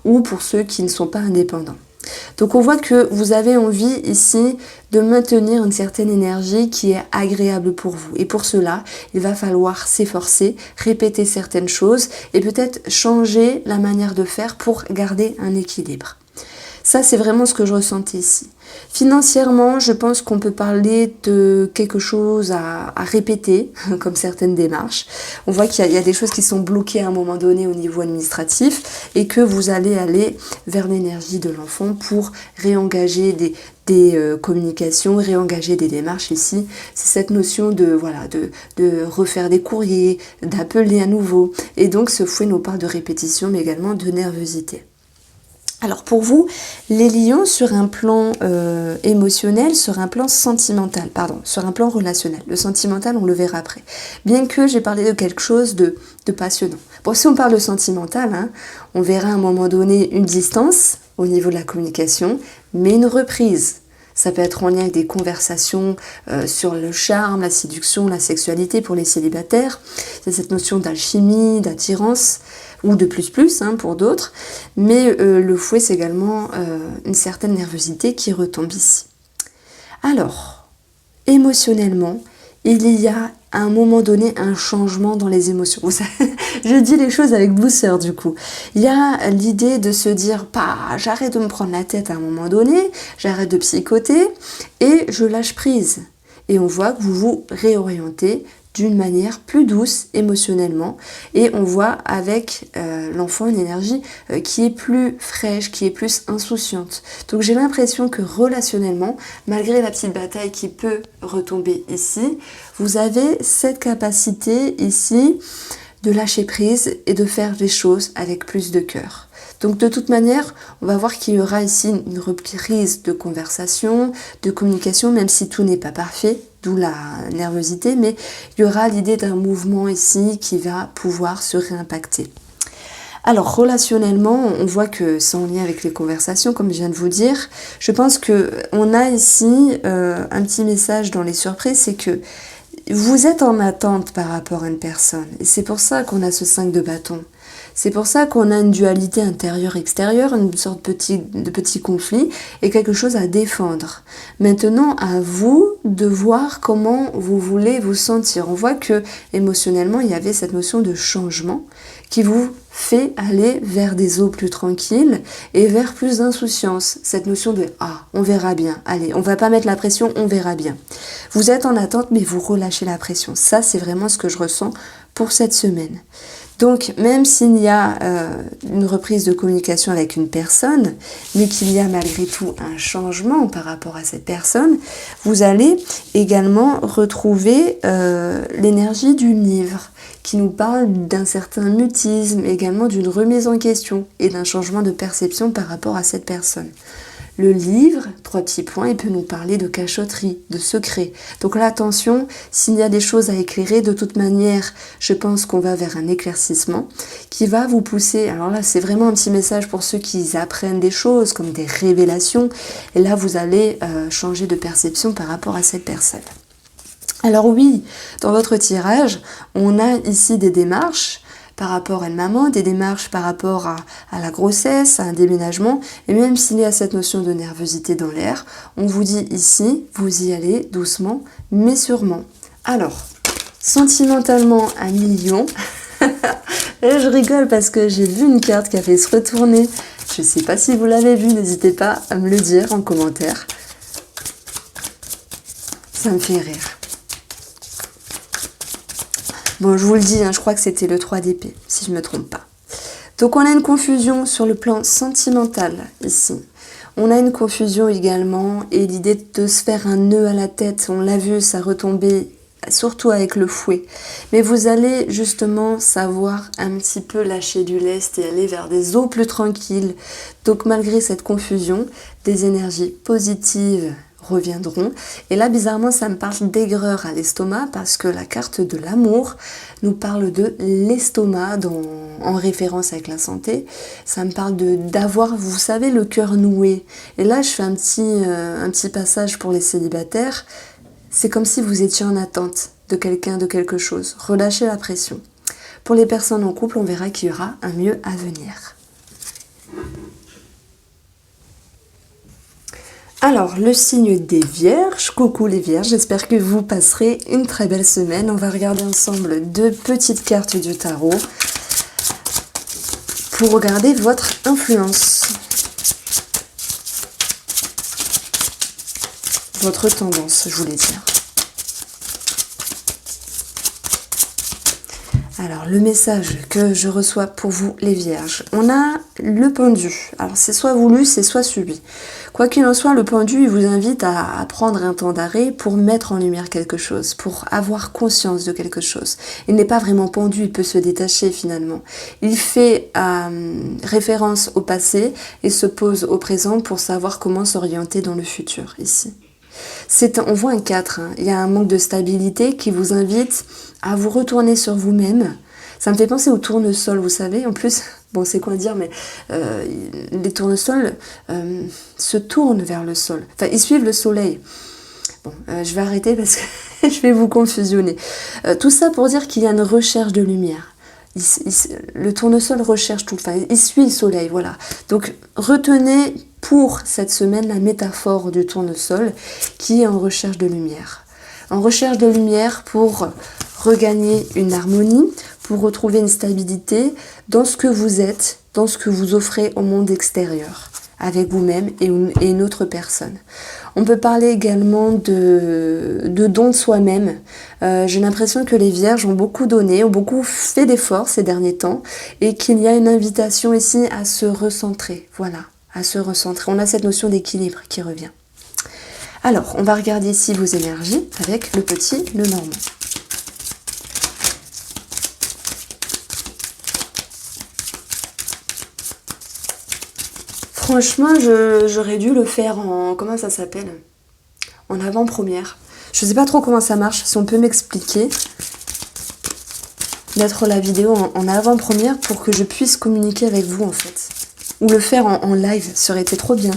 ou pour ceux qui ne sont pas indépendants. Donc on voit que vous avez envie ici de maintenir une certaine énergie qui est agréable pour vous. Et pour cela, il va falloir s'efforcer, répéter certaines choses et peut-être changer la manière de faire pour garder un équilibre. Ça, c'est vraiment ce que je ressentais ici. Financièrement, je pense qu'on peut parler de quelque chose à répéter, comme certaines démarches. On voit qu'il y a des choses qui sont bloquées à un moment donné au niveau administratif et que vous allez aller vers l'énergie de l'enfant pour réengager des communications, réengager des démarches ici. C'est cette notion de refaire des courriers, d'appeler à nouveau. Et donc ce fouet nous parle de répétition mais également de nervosité. Alors pour vous, les lions sur un plan émotionnel, sur un plan sentimental, sur un plan relationnel. Le sentimental, on le verra après. Bien que j'ai parlé de quelque chose de passionnant. Bon, si on parle de sentimental, on verra à un moment donné une distance au niveau de la communication, mais une reprise. Ça peut être en lien avec des conversations sur le charme, la séduction, la sexualité pour les célibataires. C'est cette notion d'alchimie, d'attirance, ou de plus pour d'autres. Mais le fouet, c'est également une certaine nervosité qui retombe ici. Alors, émotionnellement, il y a à un moment donné un changement dans les émotions. Je dis les choses avec douceur du coup. Il y a l'idée de se dire, j'arrête de me prendre la tête à un moment donné, j'arrête de psychoter et je lâche prise. Et on voit que vous vous réorientez d'une manière plus douce émotionnellement et on voit avec l'enfant une énergie qui est plus fraîche, qui est plus insouciante. Donc j'ai l'impression que relationnellement, malgré la petite bataille qui peut retomber ici, vous avez cette capacité ici de lâcher prise et de faire les choses avec plus de cœur. Donc de toute manière, on va voir qu'il y aura ici une reprise de conversation, de communication, même si tout n'est pas parfait, d'où la nervosité, mais il y aura l'idée d'un mouvement ici qui va pouvoir se réimpacter. Alors relationnellement, on voit que c'est en lien avec les conversations, comme je viens de vous dire. Je pense qu'on a ici un petit message dans les surprises, c'est que vous êtes en attente par rapport à une personne. Et c'est pour ça qu'on a ce 5 de bâton. C'est pour ça qu'on a une dualité intérieure-extérieure, une sorte de petit conflit et quelque chose à défendre. Maintenant, à vous de voir comment vous voulez vous sentir. On voit que émotionnellement, il y avait cette notion de changement qui vous fait aller vers des eaux plus tranquilles et vers plus d'insouciance. Cette notion de « on verra bien, allez, on va pas mettre la pression, on verra bien ». Vous êtes en attente, mais vous relâchez la pression. Ça, c'est vraiment ce que je ressens pour cette semaine. Donc, même s'il y a une reprise de communication avec une personne, mais qu'il y a malgré tout un changement par rapport à cette personne, vous allez également retrouver l'énergie du livre, qui nous parle d'un certain mutisme, également d'une remise en question et d'un changement de perception par rapport à cette personne. Le livre, 3 petits points, il peut nous parler de cachotterie, de secret. Donc là, attention, s'il y a des choses à éclairer, de toute manière, je pense qu'on va vers un éclaircissement qui va vous pousser. Alors là, c'est vraiment un petit message pour ceux qui apprennent des choses, comme des révélations. Et là, vous allez changer de perception par rapport à cette personne. Alors oui, dans votre tirage, on a ici des démarches par rapport à une maman, des démarches par rapport à la grossesse, à un déménagement, et même s'il y a cette notion de nervosité dans l'air, on vous dit ici, vous y allez doucement, mais sûrement. Alors, sentimentalement, 1 million. Et je rigole parce que j'ai vu une carte qui a fait se retourner. Je ne sais pas si vous l'avez vu, n'hésitez pas à me le dire en commentaire. Ça me fait rire. Bon, je vous le dis, je crois que c'était le 3 d'épée, si je ne me trompe pas. Donc on a une confusion sur le plan sentimental ici. On a une confusion également et l'idée de se faire un nœud à la tête, on l'a vu, ça retombait surtout avec le fouet. Mais vous allez justement savoir un petit peu lâcher du lest et aller vers des eaux plus tranquilles. Donc malgré cette confusion, des énergies positives reviendront. Et là, bizarrement, ça me parle d'aigreur à l'estomac parce que la carte de l'amour nous parle de l'estomac en référence avec la santé. Ça me parle d'avoir, vous savez, le cœur noué. Et là, je fais un petit passage pour les célibataires. C'est comme si vous étiez en attente de quelqu'un, de quelque chose. Relâchez la pression. Pour les personnes en couple, on verra qu'il y aura un mieux à venir. Alors, le signe des Vierges, coucou les Vierges, j'espère que vous passerez une très belle semaine. On va regarder ensemble 2 petites cartes du tarot pour regarder votre influence. votre tendance, je voulais dire. Alors, le message que je reçois pour vous, les vierges. On a le pendu. Alors, c'est soit voulu, c'est soit subi. Quoi qu'il en soit, le pendu, il vous invite à prendre un temps d'arrêt pour mettre en lumière quelque chose, pour avoir conscience de quelque chose. Il n'est pas vraiment pendu, il peut se détacher finalement. Il fait référence au passé et se pose au présent pour savoir comment s'orienter dans le futur, ici. On voit un 4, hein. Il y a un manque de stabilité qui vous invite à vous retourner sur vous-même. Ça me fait penser au tournesol, vous savez, en plus, bon c'est quoi dire, mais les tournesols se tournent vers le sol, enfin ils suivent le soleil. Bon, je vais arrêter parce que je vais vous confusionner. Tout ça pour dire qu'il y a une recherche de lumière. Le tournesol recherche tout, enfin il suit le soleil, voilà. Donc retenez pour cette semaine la métaphore du tournesol qui est en recherche de lumière. En recherche de lumière pour regagner une harmonie, pour retrouver une stabilité dans ce que vous êtes, dans ce que vous offrez au monde extérieur, avec vous-même et une autre personne. On peut parler également de don de soi-même. J'ai l'impression que les vierges ont beaucoup donné, ont beaucoup fait d'efforts ces derniers temps et qu'il y a une invitation ici à se recentrer. Voilà, à se recentrer. On a cette notion d'équilibre qui revient. Alors, on va regarder ici vos énergies avec le petit Lenormand. Franchement, j'aurais dû le faire en... Comment ça s'appelle? En avant-première. Je sais pas trop comment ça marche. Si on peut m'expliquer. Mettre la vidéo en avant-première pour que je puisse communiquer avec vous, en fait. Ou le faire en live. Ça aurait été trop bien.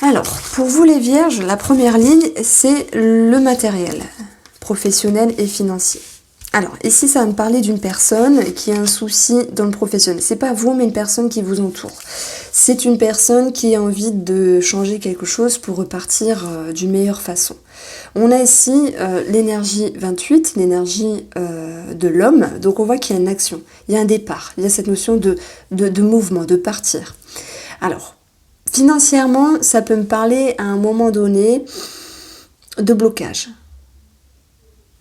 Alors, pour vous les vierges, la première ligne, c'est le matériel, professionnel et financier. Alors, ici, ça va me parler d'une personne qui a un souci dans le professionnel. C'est pas vous, mais une personne qui vous entoure. C'est une personne qui a envie de changer quelque chose pour repartir d'une meilleure façon. On a ici l'énergie 28, l'énergie de l'homme. Donc, on voit qu'il y a une action, il y a un départ, il y a cette notion de mouvement, de partir. Alors, financièrement, ça peut me parler à un moment donné de blocage,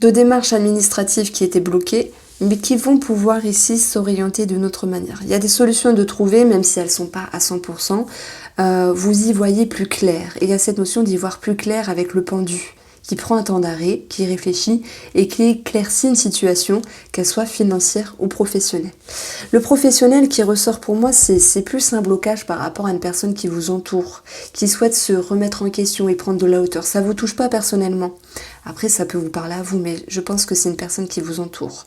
de démarches administratives qui étaient bloquées, mais qui vont pouvoir ici s'orienter d'une autre manière. Il y a des solutions de trouver, même si elles ne sont pas à 100%, vous y voyez plus clair. Et il y a cette notion d'y voir plus clair avec le pendu, qui prend un temps d'arrêt, qui réfléchit et qui éclaircit une situation, qu'elle soit financière ou professionnelle. Le professionnel qui ressort pour moi, c'est plus un blocage par rapport à une personne qui vous entoure, qui souhaite se remettre en question et prendre de la hauteur. Ça ne vous touche pas personnellement. Après, ça peut vous parler à vous, mais je pense que c'est une personne qui vous entoure.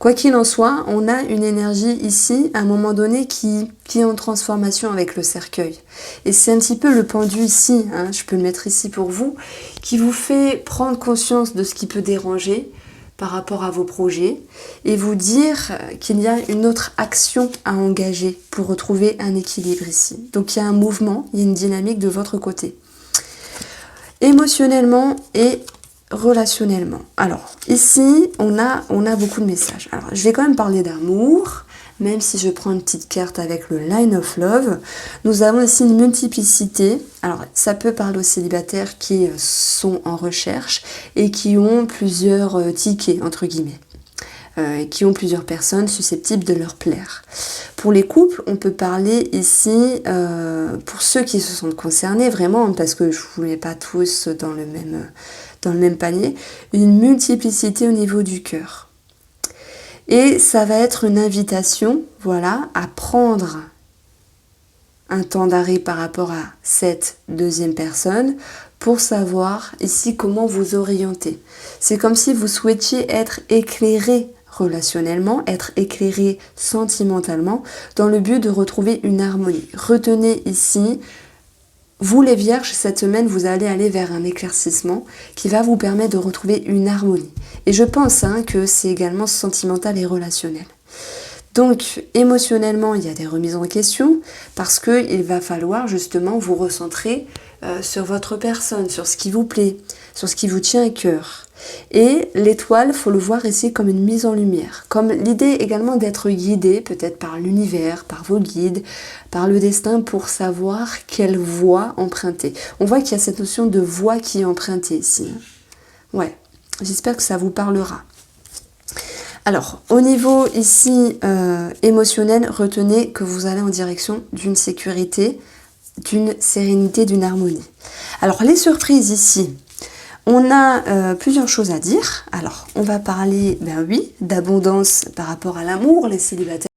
Quoi qu'il en soit, on a une énergie ici, à un moment donné, qui est en transformation avec le cercueil. Et c'est un petit peu le pendu ici, hein, je peux le mettre ici pour vous, qui vous fait prendre conscience de ce qui peut déranger par rapport à vos projets et vous dire qu'il y a une autre action à engager pour retrouver un équilibre ici. Donc il y a un mouvement, il y a une dynamique de votre côté. Émotionnellement et relationnellement. Alors, ici, on a beaucoup de messages. Alors, je vais quand même parler d'amour, même si je prends une petite carte avec le Line of Love. Nous avons ici une multiplicité. Alors, ça peut parler aux célibataires qui sont en recherche et qui ont plusieurs tickets, entre guillemets. Qui ont plusieurs personnes susceptibles de leur plaire. Pour les couples, on peut parler ici, pour ceux qui se sentent concernés vraiment, parce que je ne vous mets pas tous dans le même panier, une multiplicité au niveau du cœur. Et ça va être une invitation, voilà, à prendre un temps d'arrêt par rapport à cette deuxième personne pour savoir ici comment vous orienter. C'est comme si vous souhaitiez être éclairé relationnellement, être éclairé sentimentalement dans le but de retrouver une harmonie. Retenez ici, vous les vierges, cette semaine, vous allez aller vers un éclaircissement qui va vous permettre de retrouver une harmonie. Et je pense que c'est également sentimental et relationnel. Donc, émotionnellement, il y a des remises en question parce qu'il va falloir justement vous recentrer sur votre personne, sur ce qui vous plaît, sur ce qui vous tient à cœur. Et l'étoile, faut le voir ici comme une mise en lumière, comme l'idée également d'être guidé peut-être par l'univers, par vos guides, par le destin pour savoir quelle voie emprunter. On voit qu'il y a cette notion de voie qui est empruntée ici. Ouais, j'espère que ça vous parlera. Alors, au niveau ici émotionnel, retenez que vous allez en direction d'une sécurité, d'une sérénité, d'une harmonie. Alors, les surprises ici, on a plusieurs choses à dire. Alors, on va parler, ben oui, d'abondance par rapport à l'amour, les célibataires.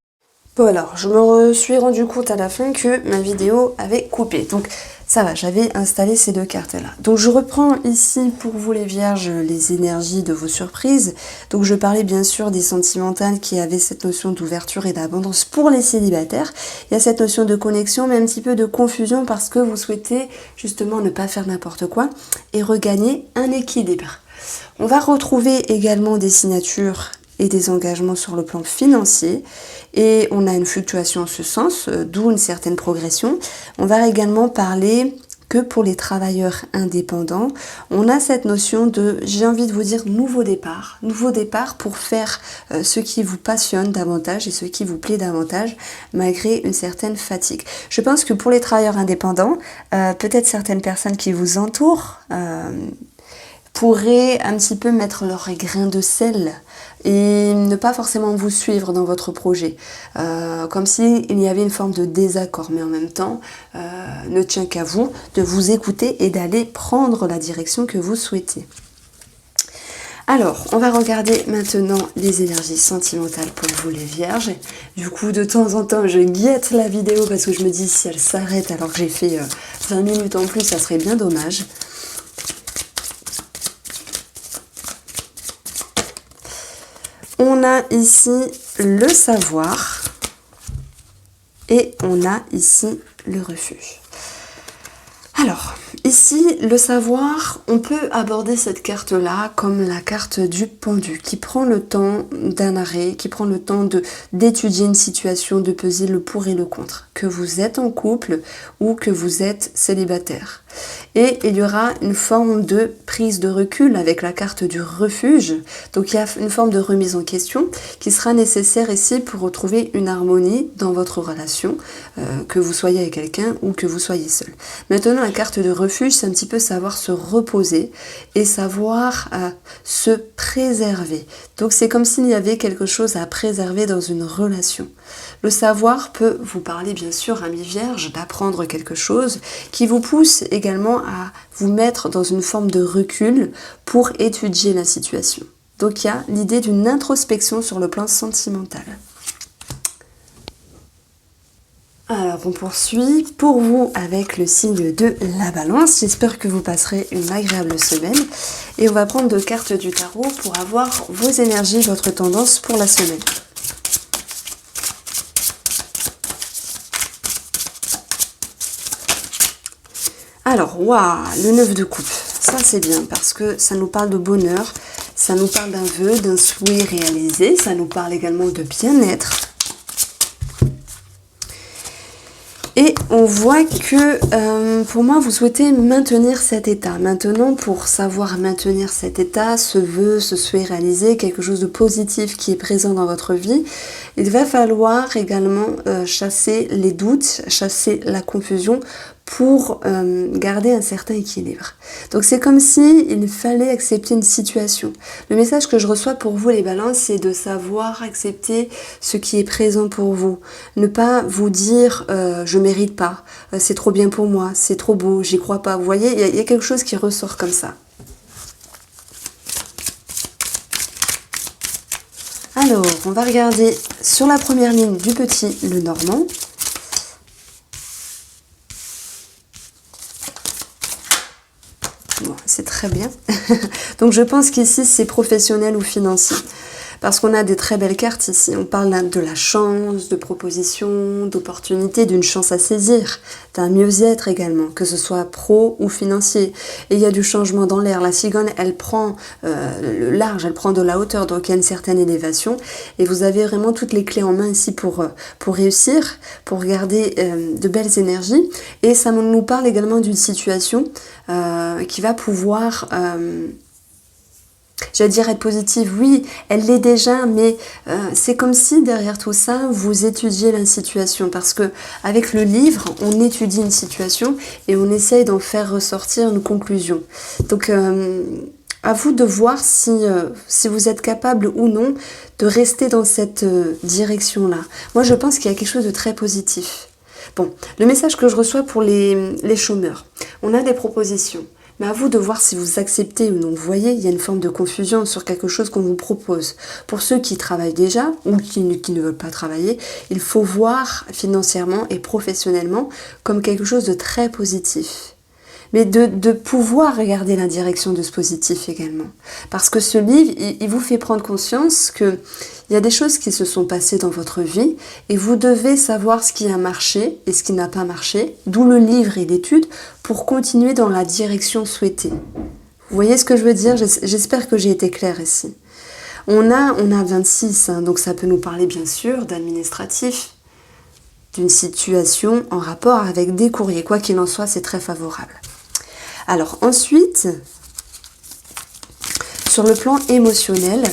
Bon alors, je me suis rendu compte à la fin que ma vidéo avait coupé. Donc, ça va, j'avais installé ces deux cartes-là. Donc, je reprends ici pour vous les vierges les énergies de vos surprises. Donc, je parlais bien sûr des sentimentales qui avaient cette notion d'ouverture et d'abondance pour les célibataires. Il y a cette notion de connexion, mais un petit peu de confusion parce que vous souhaitez justement ne pas faire n'importe quoi et regagner un équilibre. On va retrouver également des signatures et des engagements sur le plan financier. Et on a une fluctuation en ce sens, d'où une certaine progression. On va également parler que pour les travailleurs indépendants, on a cette notion de, j'ai envie de vous dire, nouveau départ pour faire ce qui vous passionne davantage et ce qui vous plaît davantage, malgré une certaine fatigue. Je pense que pour les travailleurs indépendants, peut-être certaines personnes qui vous entourent pourraient un petit peu mettre leur grain de sel et ne pas forcément vous suivre dans votre projet. Comme s'il y avait une forme de désaccord, mais en même temps, ne tient qu'à vous de vous écouter et d'aller prendre la direction que vous souhaitez. Alors, on va regarder maintenant les énergies sentimentales pour vous les vierges. Du coup, de temps en temps, je guette la vidéo parce que je me dis si elle s'arrête alors que j'ai fait 20 minutes en plus, ça serait bien dommage. On a ici le savoir et on a ici le refuge. Alors, ici, le savoir, on peut aborder cette carte-là comme la carte du pendu, qui prend le temps d'un arrêt, qui prend le temps d'étudier une situation, de peser le pour et le contre, que vous êtes en couple ou que vous êtes célibataire. Et il y aura une forme de prise de recul avec la carte du refuge. Donc il y a une forme de remise en question qui sera nécessaire ici pour retrouver une harmonie dans votre relation, que vous soyez avec quelqu'un ou que vous soyez seul. Maintenant, la carte de refuge, c'est un petit peu savoir se reposer et savoir se préserver. Donc c'est comme s'il y avait quelque chose à préserver dans une relation. Le savoir peut vous parler bien sûr, amis vierges, d'apprendre quelque chose qui vous pousse également à vous mettre dans une forme de recul pour étudier la situation. Donc il y a l'idée d'une introspection sur le plan sentimental. Alors on poursuit pour vous avec le signe de la balance. J'espère que vous passerez une agréable semaine. Et on va prendre 2 cartes du tarot pour avoir vos énergies, votre tendance pour la semaine. Alors, waouh, le 9 de coupe. Ça c'est bien parce que ça nous parle de bonheur, ça nous parle d'un vœu, d'un souhait réalisé, ça nous parle également de bien-être. Et on voit que pour moi, vous souhaitez maintenir cet état. Maintenant, pour savoir maintenir cet état, ce vœu, ce souhait réalisé, quelque chose de positif qui est présent dans votre vie, il va falloir également chasser les doutes, chasser la confusion pour garder un certain équilibre. Donc c'est comme si il fallait accepter une situation. Le message que je reçois pour vous les balances, c'est de savoir accepter ce qui est présent pour vous. Ne pas vous dire je mérite pas, c'est trop bien pour moi, c'est trop beau, j'y crois pas. Vous voyez, il y a quelque chose qui ressort comme ça. Alors, on va regarder sur la première ligne du petit le normand. Bon, c'est très bien. Donc je pense qu'ici c'est professionnel ou financier. Parce qu'on a des très belles cartes ici. On parle de la chance, de propositions, d'opportunités, d'une chance à saisir, d'un mieux-être également, que ce soit pro ou financier. Et il y a du changement dans l'air. La cigogne, elle prend le large, elle prend de la hauteur, donc il y a une certaine élévation. Et vous avez vraiment toutes les clés en main ici pour réussir, pour garder de belles énergies. Et ça nous parle également d'une situation qui va pouvoir J'allais dire être positive, oui, elle l'est déjà, mais c'est comme si derrière tout ça, vous étudiez la situation. Parce que avec le livre, on étudie une situation et on essaye d'en faire ressortir une conclusion. Donc, à vous de voir si vous êtes capable ou non de rester dans cette direction-là. Moi, je pense qu'il y a quelque chose de très positif. Bon, le message que je reçois pour les chômeurs, on a des propositions. Mais à vous de voir si vous acceptez ou non. Vous voyez, il y a une forme de confusion sur quelque chose qu'on vous propose. Pour ceux qui travaillent déjà ou qui ne veulent pas travailler, il faut voir financièrement et professionnellement comme quelque chose de très positif. Mais de pouvoir regarder la direction de ce positif également. Parce que ce livre, il vous fait prendre conscience qu'il y a des choses qui se sont passées dans votre vie et vous devez savoir ce qui a marché et ce qui n'a pas marché, d'où le livre et l'étude, pour continuer dans la direction souhaitée. Vous voyez ce que je veux dire? J'espère que j'ai été claire ici. On a 26, hein, donc ça peut nous parler bien sûr d'administratif, d'une situation en rapport avec des courriers. Quoi qu'il en soit, c'est très favorable. Alors ensuite, sur le plan émotionnel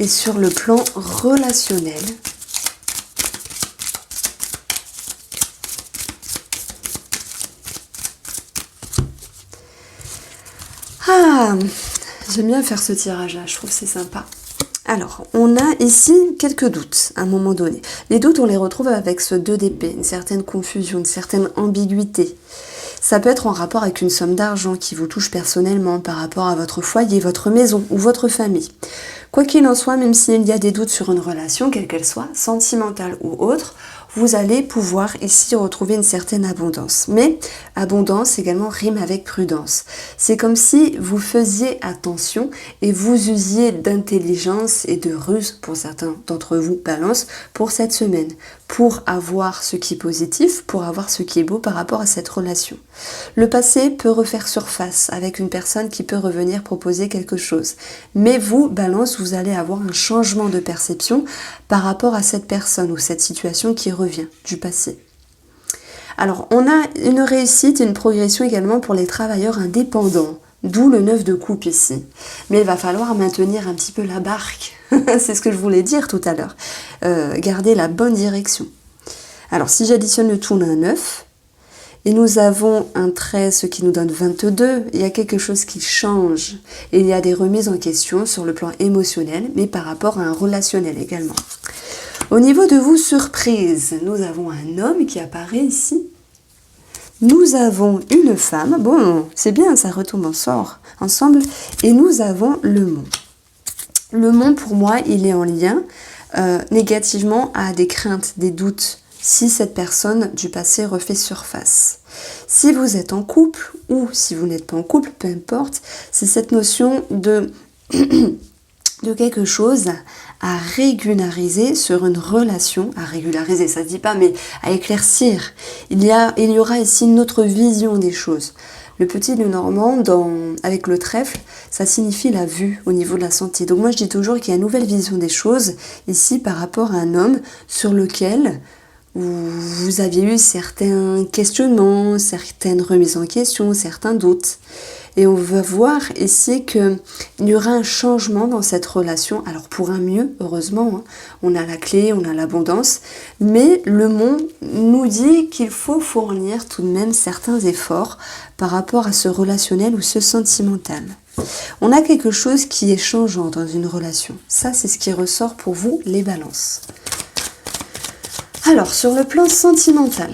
et sur le plan relationnel, j'aime bien faire ce tirage-là, je trouve que c'est sympa. Alors, on a ici quelques doutes à un moment donné. Les doutes, on les retrouve avec ce 2 d'épée, une certaine confusion, une certaine ambiguïté. Ça peut être en rapport avec une somme d'argent qui vous touche personnellement par rapport à votre foyer, votre maison ou votre famille. Quoi qu'il en soit, même s'il y a des doutes sur une relation, quelle qu'elle soit, sentimentale ou autre, vous allez pouvoir ici retrouver une certaine abondance. Mais abondance également rime avec prudence. C'est comme si vous faisiez attention et vous usiez d'intelligence et de ruse, pour certains d'entre vous, balance, pour cette semaine, pour avoir ce qui est positif, pour avoir ce qui est beau par rapport à cette relation. Le passé peut refaire surface avec une personne qui peut revenir proposer quelque chose. Mais vous, balance, vous allez avoir un changement de perception par rapport à cette personne ou cette situation qui revient du passé. Alors, on a une réussite et une progression également pour les travailleurs indépendants, d'où le 9 de coupe ici. Mais il va falloir maintenir un petit peu la barque, c'est ce que je voulais dire tout à l'heure, garder la bonne direction. Alors, si j'additionne le tout, on a un 9, et nous avons un 13, ce qui nous donne 22, il y a quelque chose qui change, et il y a des remises en question sur le plan émotionnel, mais par rapport à un relationnel également. Au niveau de vous, surprise, nous avons un homme qui apparaît ici. Nous avons une femme. Bon, c'est bien, ça retombe ensemble. Et nous avons le mont. Le mont, pour moi, il est en lien négativement à des craintes, des doutes, si cette personne du passé refait surface. Si vous êtes en couple ou si vous n'êtes pas en couple, peu importe, c'est cette notion de quelque chose à régulariser sur une relation, à régulariser, ça se dit pas, mais à éclaircir. Il y aura ici une autre vision des choses. Le petit Lenormand, avec le trèfle, ça signifie la vue au niveau de la santé. Donc moi je dis toujours qu'il y a une nouvelle vision des choses ici par rapport à un homme sur lequel vous aviez eu certains questionnements, certaines remises en question, certains doutes. Et on va voir ici qu'il y aura un changement dans cette relation. Alors pour un mieux, heureusement, hein, on a la clé, on a l'abondance. Mais le monde nous dit qu'il faut fournir tout de même certains efforts par rapport à ce relationnel ou ce sentimental. On a quelque chose qui est changeant dans une relation. Ça, c'est ce qui ressort pour vous, les balances. Alors, sur le plan sentimental,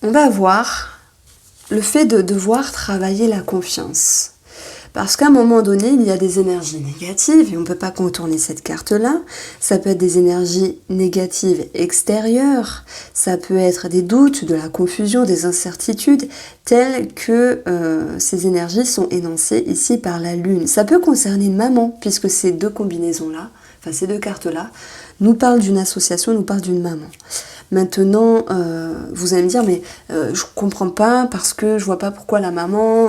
on va voir le fait de devoir travailler la confiance. Parce qu'à un moment donné, il y a des énergies négatives et on ne peut pas contourner cette carte-là. Ça peut être des énergies négatives extérieures, ça peut être des doutes, de la confusion, des incertitudes, telles que ces énergies sont énoncées ici par la Lune. Ça peut concerner une maman, puisque ces deux combinaisons-là, enfin ces deux cartes-là, nous parle d'une association, nous parle d'une maman. Maintenant, vous allez me dire, mais je comprends pas parce que je vois pas pourquoi la maman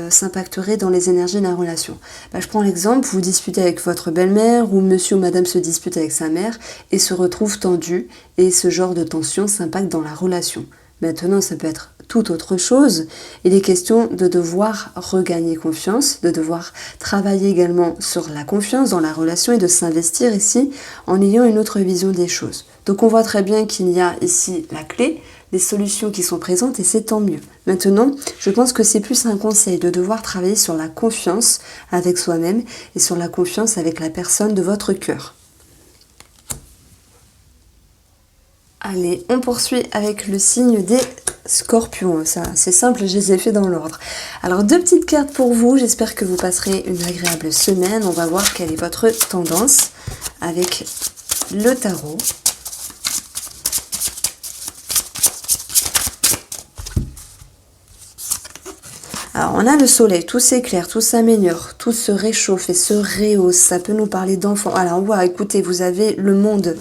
s'impacterait dans les énergies de la relation. Je prends l'exemple, vous disputez avec votre belle-mère ou monsieur ou madame se dispute avec sa mère et se retrouve tendu et ce genre de tension s'impacte dans la relation. Maintenant, ça peut être tout autre chose. Il est question de devoir regagner confiance, de devoir travailler également sur la confiance dans la relation et de s'investir ici en ayant une autre vision des choses. Donc on voit très bien qu'il y a ici la clé, des solutions qui sont présentes et c'est tant mieux. Maintenant, je pense que c'est plus un conseil de devoir travailler sur la confiance avec soi-même et sur la confiance avec la personne de votre cœur. Allez, on poursuit avec le signe des Scorpions. Ça, c'est simple, je les ai fait dans l'ordre. Alors, 2 petites cartes pour vous. J'espère que vous passerez une agréable semaine. On va voir quelle est votre tendance avec le tarot. Alors, on a le soleil, tout s'éclaire, tout s'améliore, tout se réchauffe et se rehausse. Ça peut nous parler d'enfants. Alors, ouais, écoutez, vous avez le monde.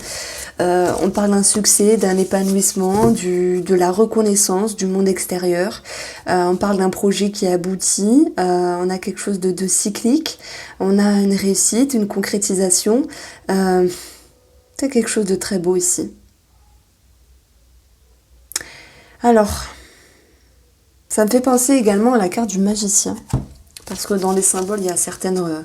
On parle d'un succès, d'un épanouissement, de la reconnaissance du monde extérieur. On parle d'un projet qui aboutit. On a quelque chose de cyclique. On a une réussite, une concrétisation. C'est quelque chose de très beau ici. Alors, ça me fait penser également à la carte du magicien. Parce que dans les symboles, il y a certaines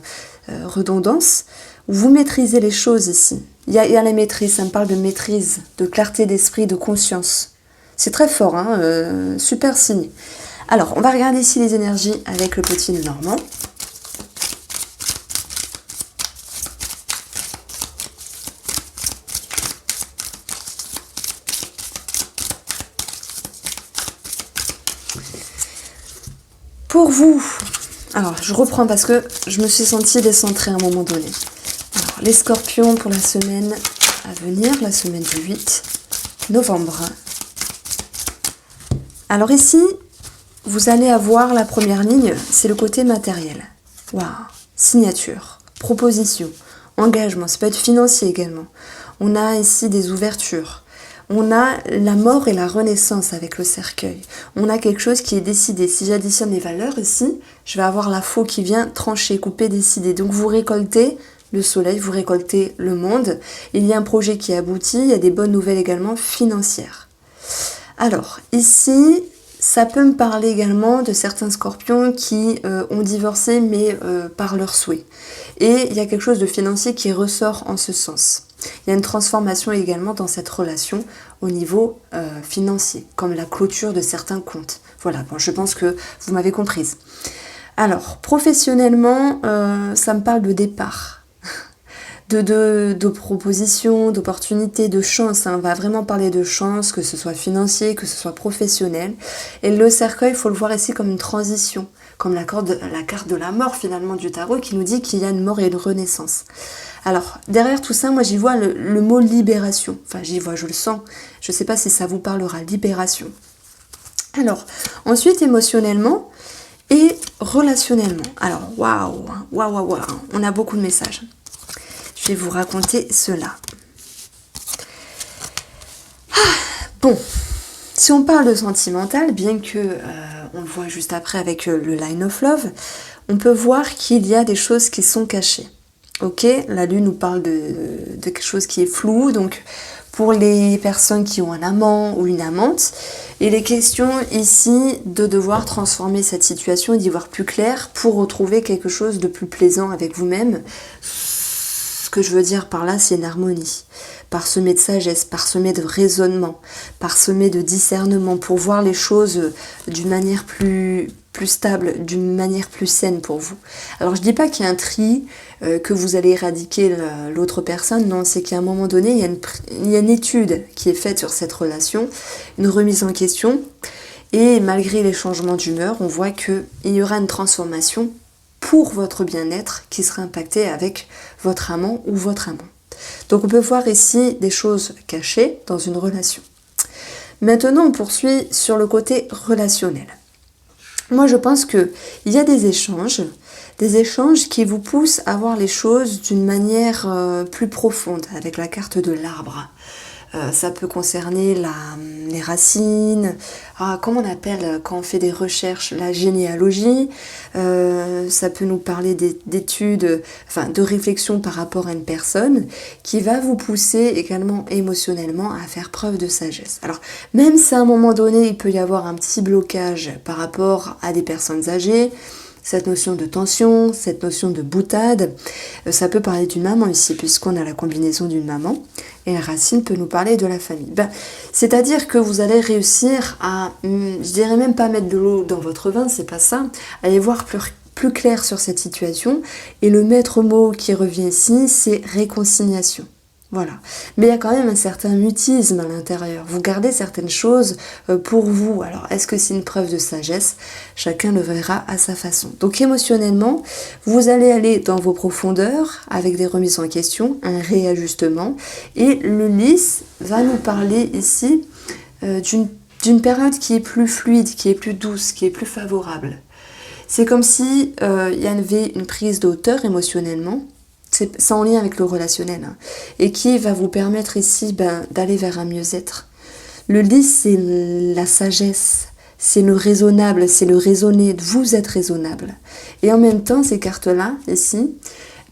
redondances. Vous maîtrisez les choses ici. Il y a la maîtrise, ça me parle de maîtrise, de clarté d'esprit, de conscience. C'est très fort, hein, super signe. Alors, on va regarder ici les énergies avec le petit Lenormand. Pour vous, alors je reprends parce que je me suis sentie décentrée à un moment donné. Alors, les Scorpions pour la semaine à venir, la semaine du 8 novembre. Alors ici, vous allez avoir la première ligne, c'est le côté matériel. Waouh, signature, proposition, engagement, ça peut être financier également. On a ici des ouvertures. On a la mort et la renaissance avec le cercueil. On a quelque chose qui est décidé. Si j'additionne les valeurs ici, je vais avoir la faux qui vient trancher, couper, décider. Donc vous récoltez le soleil, vous récoltez le monde. Il y a un projet qui aboutit, il y a des bonnes nouvelles également financières. Alors, ici, ça peut me parler également de certains scorpions qui ont divorcé, mais par leur souhait. Et il y a quelque chose de financier qui ressort en ce sens. Il y a une transformation également dans cette relation au niveau financier, comme la clôture de certains comptes. Voilà, bon, je pense que vous m'avez comprise. Alors, professionnellement, ça me parle de départ. De propositions, d'opportunités, de chance. On va vraiment parler de chance, que ce soit financier, que ce soit professionnel. Et le cercueil, il faut le voir ici comme une transition, comme la carte de la mort finalement du tarot qui nous dit qu'il y a une mort et une renaissance. Alors, derrière tout ça, moi j'y vois le mot libération. Enfin, j'y vois, je le sens. Je ne sais pas si ça vous parlera, libération. Alors, ensuite, émotionnellement et relationnellement. Alors, waouh, on a beaucoup de messages. Je vais vous raconter cela. Bon, si on parle de sentimental, bien que on le voit juste après avec le Line of Love, on peut voir qu'il y a des choses qui sont cachées. Ok, la lune nous parle de quelque chose qui est flou, donc pour les personnes qui ont un amant ou une amante, il est question ici de devoir transformer cette situation et d'y voir plus clair pour retrouver quelque chose de plus plaisant avec vous-même. Ce que je veux dire par là, c'est une harmonie, parsemée de sagesse, parsemée de raisonnement, parsemée de discernement, pour voir les choses d'une manière plus stable, d'une manière plus saine pour vous. Alors je dis pas qu'il y a un tri, que vous allez éradiquer l'autre personne, non, c'est qu'à un moment donné, il y a une étude qui est faite sur cette relation, une remise en question, et malgré les changements d'humeur, on voit qu'il y aura une transformation pour votre bien-être qui sera impacté avec votre amant ou votre amant. Donc on peut voir ici des choses cachées dans une relation. Maintenant on poursuit sur le côté relationnel. Moi je pense qu'il y a des échanges, Des échanges qui vous poussent à voir les choses d'une manière plus profonde, avec la carte de l'arbre. Ça peut concerner les racines, comment on appelle quand on fait des recherches, la généalogie. Ça peut nous parler d'études, enfin de réflexion par rapport à une personne qui va vous pousser également émotionnellement à faire preuve de sagesse. Alors même si à un moment donné il peut y avoir un petit blocage par rapport à des personnes âgées, cette notion de tension, cette notion de boutade, ça peut parler d'une maman ici, puisqu'on a la combinaison d'une maman, et la racine peut nous parler de la famille. C'est-à-dire que vous allez réussir à, je dirais même pas mettre de l'eau dans votre vin, c'est pas ça, aller voir plus clair sur cette situation, et le maître mot qui revient ici, c'est réconciliation. Voilà. Mais il y a quand même un certain mutisme à l'intérieur. Vous gardez certaines choses pour vous. Alors, est-ce que c'est une preuve de sagesse? Chacun le verra à sa façon. Donc, émotionnellement, vous allez aller dans vos profondeurs avec des remises en question, un réajustement. Et le lys va nous parler ici d'une période qui est plus fluide, qui est plus douce, qui est plus favorable. C'est comme si il y avait une prise de hauteur émotionnellement. C'est en lien avec le relationnel, hein, et qui va vous permettre ici d'aller vers un mieux-être. Le lys, c'est la sagesse, c'est le raisonnable, c'est le raisonner, vous êtes raisonnable. Et en même temps, ces cartes-là, ici,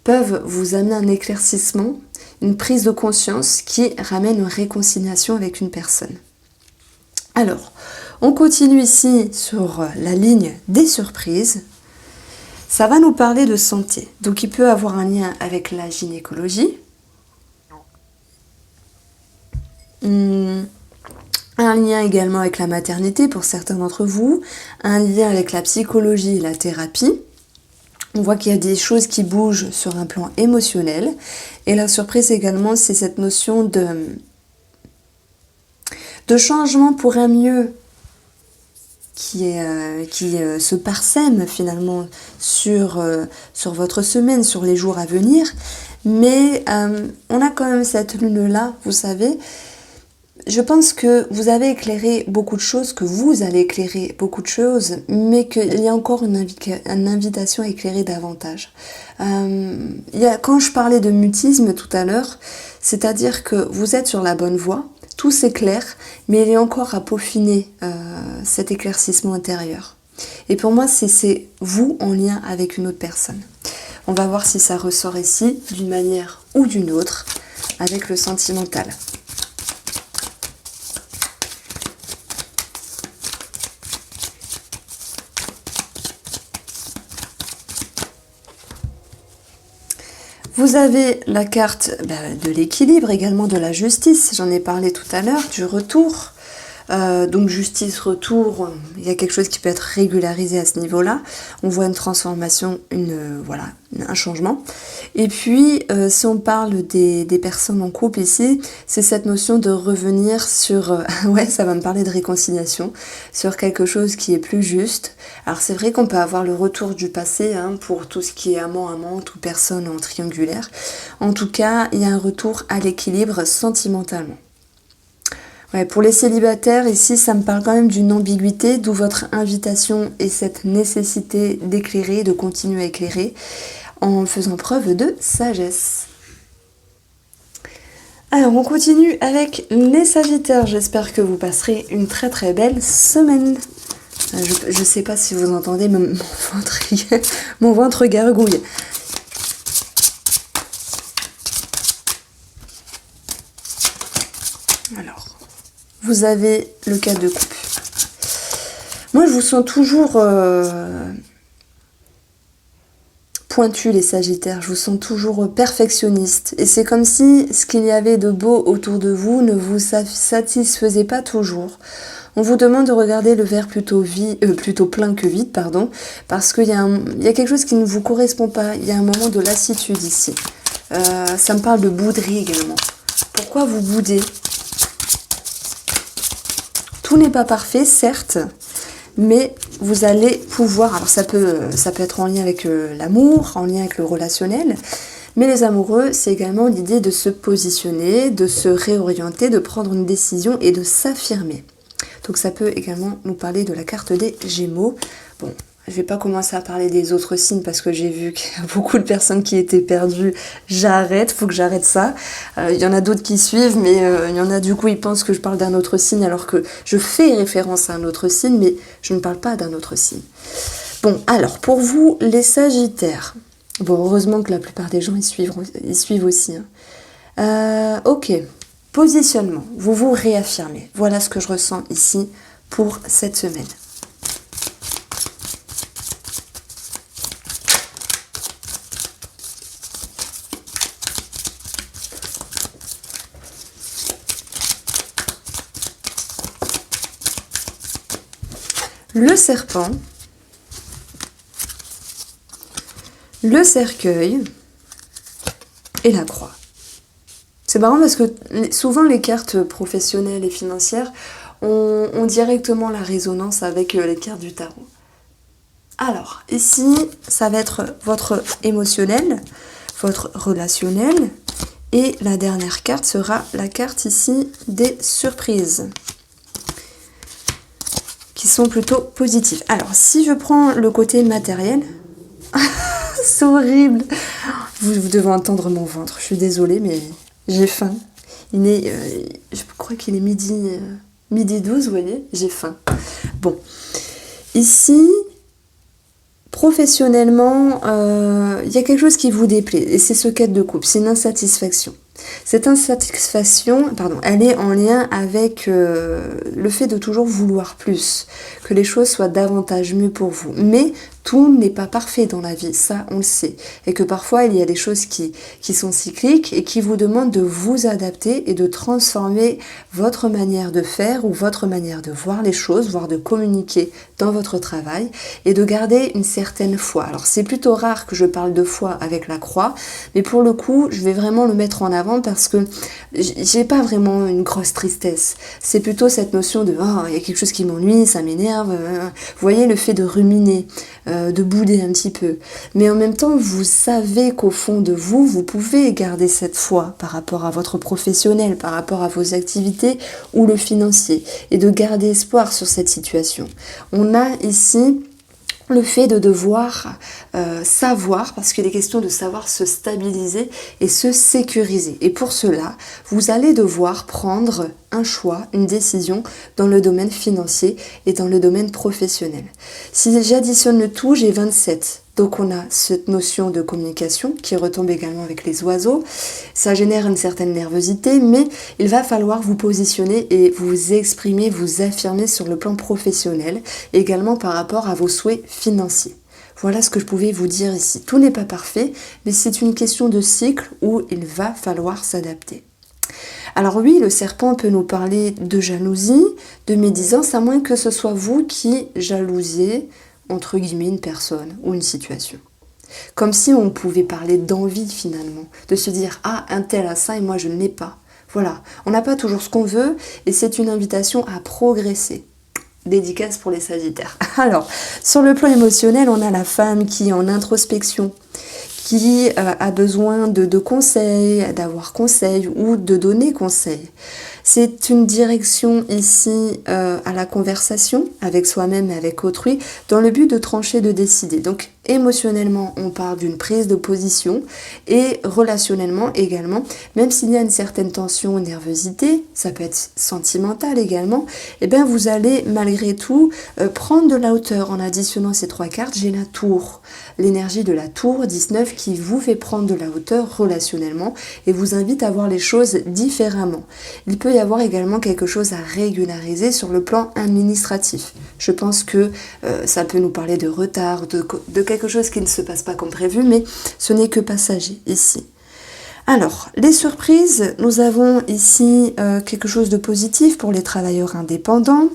peuvent vous amener un éclaircissement, une prise de conscience qui ramène une réconciliation avec une personne. Alors, on continue ici sur la ligne des surprises. Ça va nous parler de santé, donc il peut avoir un lien avec la gynécologie, un lien également avec la maternité pour certains d'entre vous, un lien avec la psychologie et la thérapie. On voit qu'il y a des choses qui bougent sur un plan émotionnel, et la surprise également, c'est cette notion de changement pour un mieux, qui se parsème finalement sur votre semaine, sur les jours à venir. Mais on a quand même cette lune-là, vous savez. Je pense que vous avez éclairé beaucoup de choses, que vous allez éclairer beaucoup de choses, mais qu'il y a encore une invitation à éclairer davantage. Quand je parlais de mutisme tout à l'heure, c'est-à-dire que vous êtes sur la bonne voie, tout s'éclaire, mais il est encore à peaufiner cet éclaircissement intérieur. Et pour moi, c'est vous en lien avec une autre personne. On va voir si ça ressort ici, d'une manière ou d'une autre, avec le sentimental. Vous avez la carte de l'équilibre, également de la justice, j'en ai parlé tout à l'heure, du retour. Donc justice, retour, il y a quelque chose qui peut être régularisé à ce niveau-là. On voit une transformation, un changement. Et puis, si on parle des personnes en couple ici, c'est cette notion de revenir sur... ça va me parler de réconciliation, sur quelque chose qui est plus juste. Alors c'est vrai qu'on peut avoir le retour du passé, hein, pour tout ce qui est amant, toute personne en triangulaire. En tout cas, il y a un retour à l'équilibre sentimentalement. Pour les célibataires, ici, ça me parle quand même d'une ambiguïté, d'où votre invitation et cette nécessité d'éclairer, de continuer à éclairer, en faisant preuve de sagesse. Alors, on continue avec les Sagittaires. J'espère que vous passerez une très très belle semaine. Je ne sais pas si vous entendez mon ventre gargouille. Alors... Vous avez le 4 de coupe. Moi, je vous sens toujours pointu, les Sagittaires. Je vous sens toujours perfectionniste. Et c'est comme si ce qu'il y avait de beau autour de vous ne vous satisfaisait pas toujours. On vous demande de regarder le verre plutôt plein que vide, parce qu'il y a quelque chose qui ne vous correspond pas. Il y a un moment de lassitude ici. Ça me parle de bouderie également. Pourquoi vous boudez ? Tout n'est pas parfait, certes, mais vous allez pouvoir... Alors ça peut être en lien avec l'amour, en lien avec le relationnel, mais les amoureux, c'est également l'idée de se positionner, de se réorienter, de prendre une décision et de s'affirmer. Donc ça peut également nous parler de la carte des Gémeaux. Bon, je vais pas commencer à parler des autres signes parce que j'ai vu qu'il y a beaucoup de personnes qui étaient perdues. J'arrête, faut que j'arrête ça. Il y en a d'autres qui suivent, mais il y en a du coup, ils pensent que je parle d'un autre signe alors que je fais référence à un autre signe, mais je ne parle pas d'un autre signe. Bon, alors, pour vous, les Sagittaires. Bon, heureusement que la plupart des gens, ils suivent aussi. Hein. Ok, positionnement. Vous vous réaffirmez. Voilà ce que je ressens ici pour cette semaine. Le serpent, le cercueil et la croix. C'est marrant parce que souvent les cartes professionnelles et financières ont directement la résonance avec les cartes du tarot. Alors, ici, ça va être votre émotionnel, votre relationnel, et la dernière carte sera la carte ici des surprises, qui sont plutôt positives. Alors, si je prends le côté matériel, c'est horrible. Vous devez entendre mon ventre, je suis désolée, mais j'ai faim. Je crois qu'il est midi 12, vous voyez, j'ai faim. Bon, ici, professionnellement, il y a quelque chose qui vous déplaît, et c'est ce quête de couple, c'est une insatisfaction. Cette insatisfaction, elle est en lien avec le fait de toujours vouloir plus, que les choses soient davantage mieux pour vous. Mais tout n'est pas parfait dans la vie, ça on le sait. Et que parfois il y a des choses qui sont cycliques et qui vous demandent de vous adapter et de transformer votre manière de faire ou votre manière de voir les choses, voire de communiquer dans votre travail et de garder une certaine foi. Alors c'est plutôt rare que je parle de foi avec la croix, mais pour le coup je vais vraiment le mettre en avant parce que j'ai pas vraiment une grosse tristesse. C'est plutôt cette notion de il y a quelque chose qui m'ennuie, ça m'énerve. Vous voyez, le fait de ruminer, de bouder un petit peu. Mais en même temps, vous savez qu'au fond de vous, vous pouvez garder cette foi par rapport à votre professionnel, par rapport à vos activités ou le financier, et de garder espoir sur cette situation. On a ici le fait de devoir savoir, parce qu'il est question de savoir se stabiliser et se sécuriser. Et pour cela, vous allez devoir prendre un choix, une décision dans le domaine financier et dans le domaine professionnel. Si j'additionne le tout, j'ai 27. Donc on a cette notion de communication qui retombe également avec les oiseaux. Ça génère une certaine nervosité, mais il va falloir vous positionner et vous exprimer, vous affirmer sur le plan professionnel, également par rapport à vos souhaits financiers. Voilà ce que je pouvais vous dire ici. Tout n'est pas parfait, mais c'est une question de cycle où il va falloir s'adapter. Alors oui, le serpent peut nous parler de jalousie, de médisance, à moins que ce soit vous qui jalousiez, entre guillemets, une personne ou une situation. Comme si on pouvait parler d'envie finalement, de se dire « Ah, un tel a ça et moi je ne l'ai pas ». Voilà, on n'a pas toujours ce qu'on veut et c'est une invitation à progresser. Dédicace pour les Sagittaires. Alors, sur le plan émotionnel, on a la femme qui est en introspection, qui a besoin de conseils, d'avoir conseil ou de donner conseil. C'est une direction ici à la conversation avec soi-même et avec autrui dans le but de trancher, de décider. Donc émotionnellement, on parle d'une prise de position et relationnellement également, même s'il y a une certaine tension ou nervosité, ça peut être sentimental également, et bien vous allez malgré tout prendre de la hauteur en additionnant ces trois cartes. J'ai la tour, l'énergie de la tour 19 qui vous fait prendre de la hauteur relationnellement et vous invite à voir les choses différemment. Il peut y avoir également quelque chose à régulariser sur le plan administratif. Je pense que ça peut nous parler de retard, de quelque chose qui ne se passe pas comme prévu, mais ce n'est que passager ici. Alors, les surprises, nous avons ici quelque chose de positif pour les travailleurs indépendants,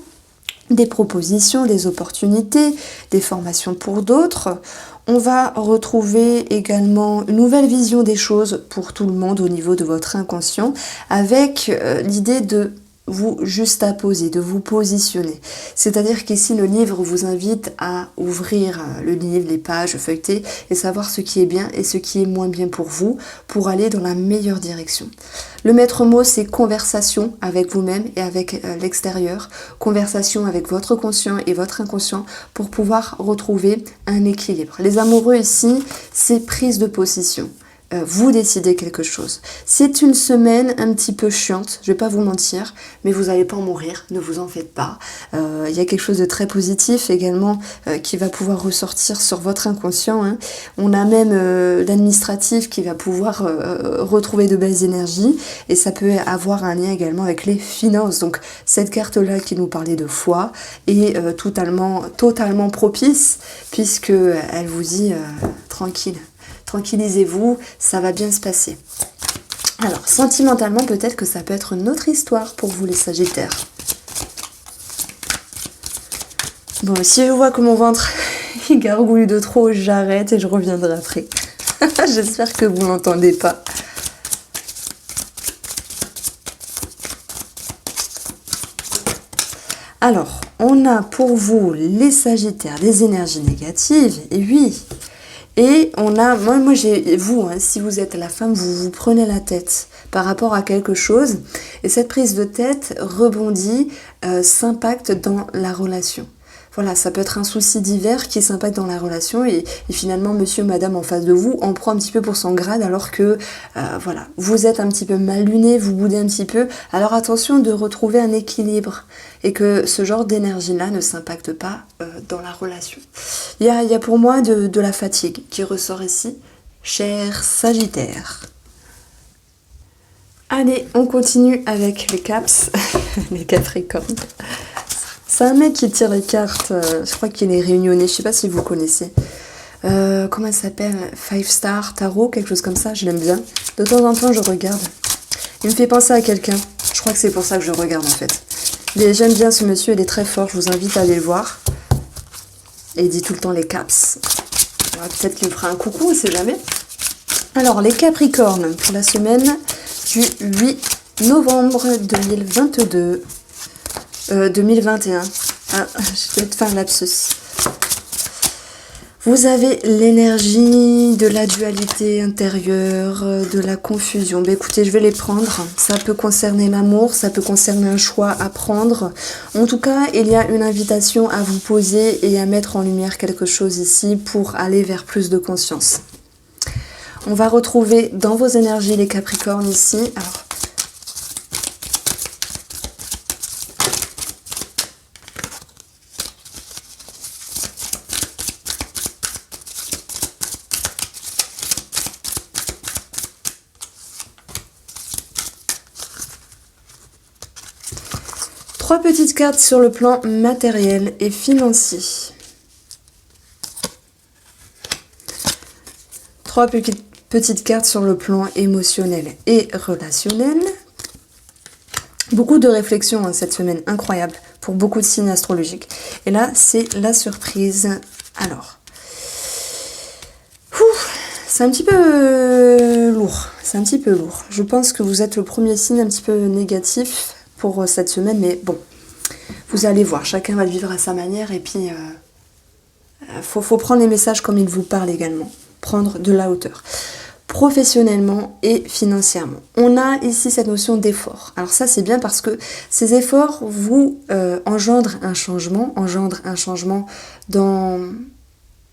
des propositions, des opportunités, des formations pour d'autres. On va retrouver également une nouvelle vision des choses pour tout le monde au niveau de votre inconscient, avec l'idée de vous juxtaposer, de vous positionner. C'est-à-dire qu'ici, le livre vous invite à ouvrir le livre, les pages, feuilleter et savoir ce qui est bien et ce qui est moins bien pour vous, pour aller dans la meilleure direction. Le maître mot, c'est conversation avec vous-même et avec l'extérieur, conversation avec votre conscient et votre inconscient pour pouvoir retrouver un équilibre. Les amoureux ici, c'est prise de position. Vous décidez quelque chose. C'est une semaine un petit peu chiante, je vais pas vous mentir, mais vous n'allez pas en mourir, ne vous en faites pas. Il y a quelque chose de très positif également qui va pouvoir ressortir sur votre inconscient. Hein. On a même l'administratif qui va pouvoir retrouver de belles énergies et ça peut avoir un lien également avec les finances. Donc cette carte-là qui nous parlait de foi est totalement propice puisque elle vous dit tranquille. Tranquillisez-vous, ça va bien se passer. Alors, sentimentalement, peut-être que ça peut être une autre histoire pour vous les Sagittaires. Bon, si je vois que mon ventre il gargouille de trop, j'arrête et je reviendrai après. J'espère que vous n'entendez pas. Alors, on a pour vous, les Sagittaires, des énergies négatives, et oui. Et on a, moi j'ai, vous, hein, si vous êtes la femme, vous vous prenez la tête par rapport à quelque chose. Et cette prise de tête rebondit, s'impacte dans la relation. Voilà, ça peut être un souci divers qui s'impacte dans la relation et finalement monsieur, madame en face de vous en prend un petit peu pour son grade alors que, voilà, vous êtes un petit peu mal luné, vous boudez un petit peu. Alors attention de retrouver un équilibre et que ce genre d'énergie-là ne s'impacte pas dans la relation. Il y a pour moi de la fatigue qui ressort ici, cher Sagittaire. Allez, on continue avec les caps, les Capricornes. C'est un mec qui tire les cartes, je crois qu'il est réunionnais, je sais pas si vous connaissez. Comment elle s'appelle? 5 Star Tarot, quelque chose comme ça, je l'aime bien. De temps en temps, je regarde. Il me fait penser à quelqu'un. Je crois que c'est pour ça que je regarde en fait. J'aime bien ce monsieur, il est très fort, je vous invite à aller le voir. Et il dit tout le temps les caps. Peut-être qu'il me fera un coucou, on ne sait jamais. Alors, les Capricornes, pour la semaine du 8 novembre 2022. 2021. Ah, je vais te faire un lapsus. Vous avez l'énergie de la dualité intérieure, de la confusion. Ben écoutez, je vais les prendre. Ça peut concerner l'amour, ça peut concerner un choix à prendre. En tout cas, il y a une invitation à vous poser et à mettre en lumière quelque chose ici pour aller vers plus de conscience. On va retrouver dans vos énergies les Capricornes ici. Alors, trois petites cartes sur le plan matériel et financier. Trois petites cartes sur le plan émotionnel et relationnel. Beaucoup de réflexions hein, cette semaine, incroyable, pour beaucoup de signes astrologiques. Et là, c'est la surprise. Alors, c'est un petit peu lourd. C'est un petit peu lourd. Je pense que vous êtes le premier signe un petit peu négatif pour cette semaine, mais bon, vous allez voir, chacun va le vivre à sa manière et puis faut prendre les messages comme ils vous parlent également, prendre de la hauteur, professionnellement et financièrement. On a ici cette notion d'effort. Alors ça c'est bien parce que ces efforts vous engendrent un changement dans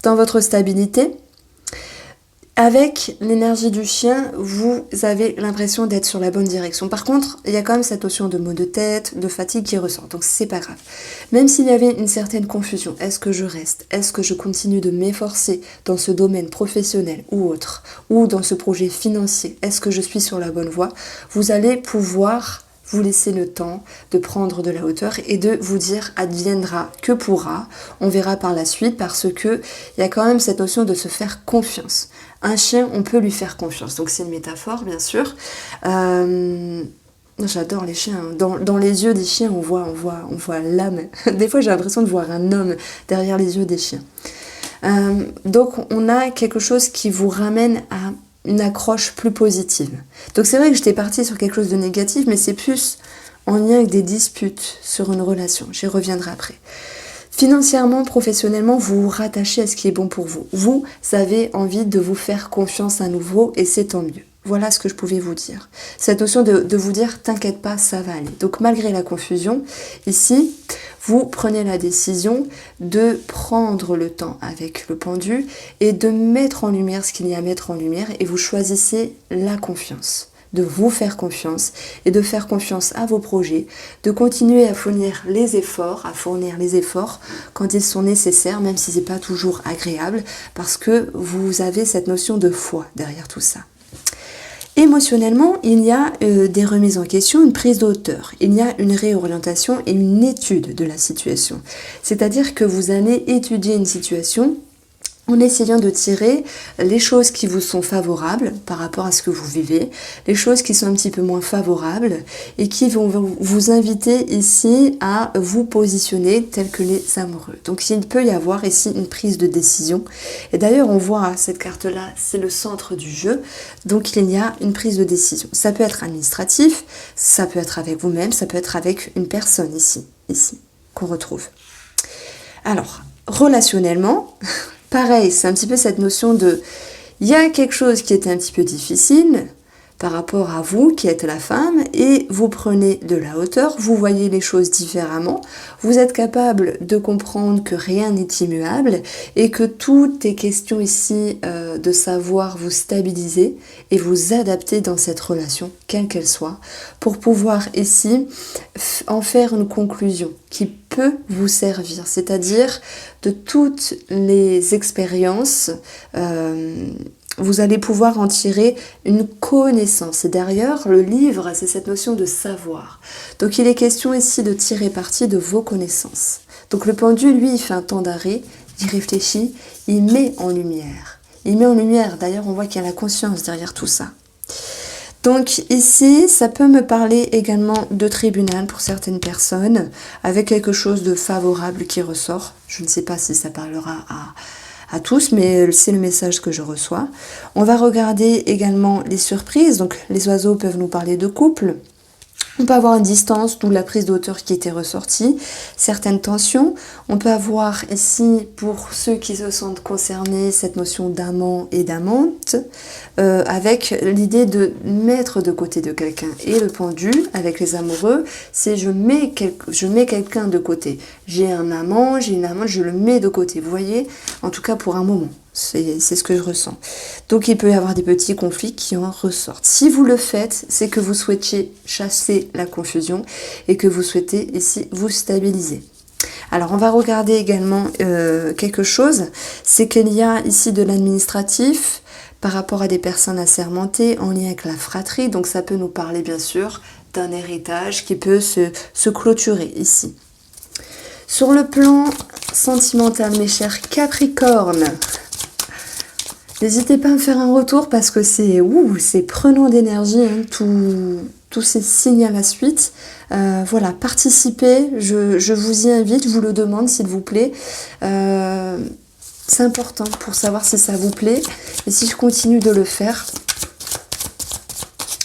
votre stabilité. Avec l'énergie du chien, vous avez l'impression d'être sur la bonne direction. Par contre, il y a quand même cette notion de maux de tête, de fatigue qui ressort. Donc c'est pas grave. Même s'il y avait une certaine confusion, est-ce que je reste? Est-ce que je continue de m'efforcer dans ce domaine professionnel ou autre? Ou dans ce projet financier? Est-ce que je suis sur la bonne voie? Vous allez pouvoir vous laisser le temps de prendre de la hauteur et de vous dire adviendra que pourra. On verra par la suite parce que il y a quand même cette notion de se faire confiance. Un chien, on peut lui faire confiance. Donc c'est une métaphore, bien sûr. J'adore les chiens. Dans les yeux des chiens, on voit l'âme. Des fois, j'ai l'impression de voir un homme derrière les yeux des chiens. Donc, on a quelque chose qui vous ramène à une accroche plus positive. Donc, c'est vrai que j'étais partie sur quelque chose de négatif, mais c'est plus en lien avec des disputes sur une relation. J'y reviendrai après. Financièrement, professionnellement, vous vous rattachez à ce qui est bon pour vous. Vous avez envie de vous faire confiance à nouveau et c'est tant mieux. Voilà ce que je pouvais vous dire. Cette notion de vous dire, t'inquiète pas, ça va aller. Donc malgré la confusion, ici, vous prenez la décision de prendre le temps avec le pendu et de mettre en lumière ce qu'il y a à mettre en lumière et vous choisissez la confiance. De vous faire confiance et de faire confiance à vos projets, de continuer à fournir les efforts quand ils sont nécessaires, même si c'est pas toujours agréable, parce que vous avez cette notion de foi derrière tout ça. Émotionnellement, il y a des remises en question, une prise de hauteur, il y a une réorientation et une étude de la situation. C'est-à-dire que vous allez étudier une situation en essayant de tirer les choses qui vous sont favorables par rapport à ce que vous vivez, les choses qui sont un petit peu moins favorables et qui vont vous inviter ici à vous positionner tels que les amoureux. Donc il peut y avoir ici une prise de décision. Et d'ailleurs on voit cette carte-là, c'est le centre du jeu. Donc il y a une prise de décision. Ça peut être administratif, ça peut être avec vous-même, ça peut être avec une personne ici qu'on retrouve. Alors, relationnellement... Pareil, c'est un petit peu cette notion de... Il y a quelque chose qui était un petit peu difficile par rapport à vous qui êtes la femme et vous prenez de la hauteur, vous voyez les choses différemment, vous êtes capable de comprendre que rien n'est immuable et que tout est question ici de savoir vous stabiliser et vous adapter dans cette relation, quelle qu'elle soit, pour pouvoir ici en faire une conclusion qui peut vous servir, c'est-à-dire de toutes les expériences vous allez pouvoir en tirer une connaissance. Et derrière, le livre, c'est cette notion de savoir. Donc il est question ici de tirer parti de vos connaissances. Donc le pendu, lui, il fait un temps d'arrêt, il réfléchit, il met en lumière. Il met en lumière, d'ailleurs on voit qu'il y a la conscience derrière tout ça. Donc ici, ça peut me parler également de tribunal pour certaines personnes, avec quelque chose de favorable qui ressort. Je ne sais pas si ça parlera à tous, mais c'est le message que je reçois. On va regarder également les surprises. Donc les oiseaux peuvent nous parler de couple. On peut avoir une distance, d'où la prise de hauteur qui était ressortie, certaines tensions. On peut avoir ici, pour ceux qui se sentent concernés, cette notion d'amant et d'amante, avec l'idée de mettre de côté de quelqu'un. Et le pendu, avec les amoureux, c'est je mets quelqu'un de côté. J'ai un amant, j'ai une amante, je le mets de côté. Vous voyez, en tout cas pour un moment. C'est ce que je ressens. Donc il peut y avoir des petits conflits qui en ressortent. Si vous le faites, c'est que vous souhaitiez chasser la confusion et que vous souhaitez ici vous stabiliser. Alors on va regarder également quelque chose, c'est qu'il y a ici de l'administratif par rapport à des personnes assermentées en lien avec la fratrie. Donc ça peut nous parler bien sûr d'un héritage qui peut se clôturer ici. Sur le plan sentimental, mes chers Capricornes, n'hésitez pas à me faire un retour parce que c'est prenant d'énergie, hein, tous ces signes à la suite. Voilà, participez, je vous y invite, je vous le demande s'il vous plaît. C'est important pour savoir si ça vous plaît et si je continue de le faire.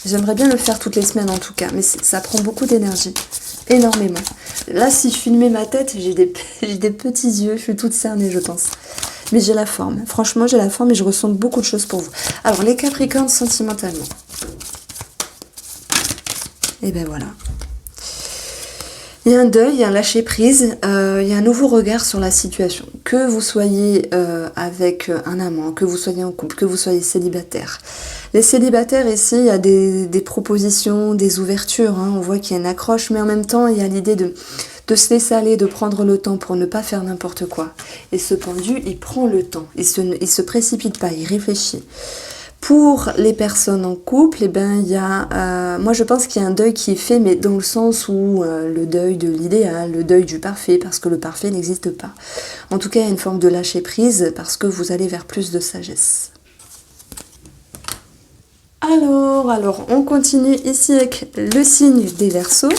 J'aimerais bien le faire toutes les semaines en tout cas, mais ça prend beaucoup d'énergie, énormément. Là, si je filmais ma tête, j'ai des petits yeux, je suis toute cernée je pense. Mais j'ai la forme. Franchement, j'ai la forme et je ressens beaucoup de choses pour vous. Alors, les Capricornes sentimentalement. Et ben voilà. Il y a un deuil, il y a un lâcher-prise, il y a un nouveau regard sur la situation. Que vous soyez avec un amant, que vous soyez en couple, que vous soyez célibataire. Les célibataires ici, il y a des propositions, des ouvertures. Hein. On voit qu'il y a une accroche, mais en même temps, il y a l'idée de se laisser aller, de prendre le temps pour ne pas faire n'importe quoi. Et ce pendu, il prend le temps, il se précipite pas, il réfléchit. Pour les personnes en couple, eh ben, il y a, moi je pense qu'il y a un deuil qui est fait, mais dans le sens où le deuil de l'idéal, le deuil du parfait, parce que le parfait n'existe pas. En tout cas, il y a une forme de lâcher prise, parce que vous allez vers plus de sagesse. Alors, on continue ici avec le signe des Verseaux.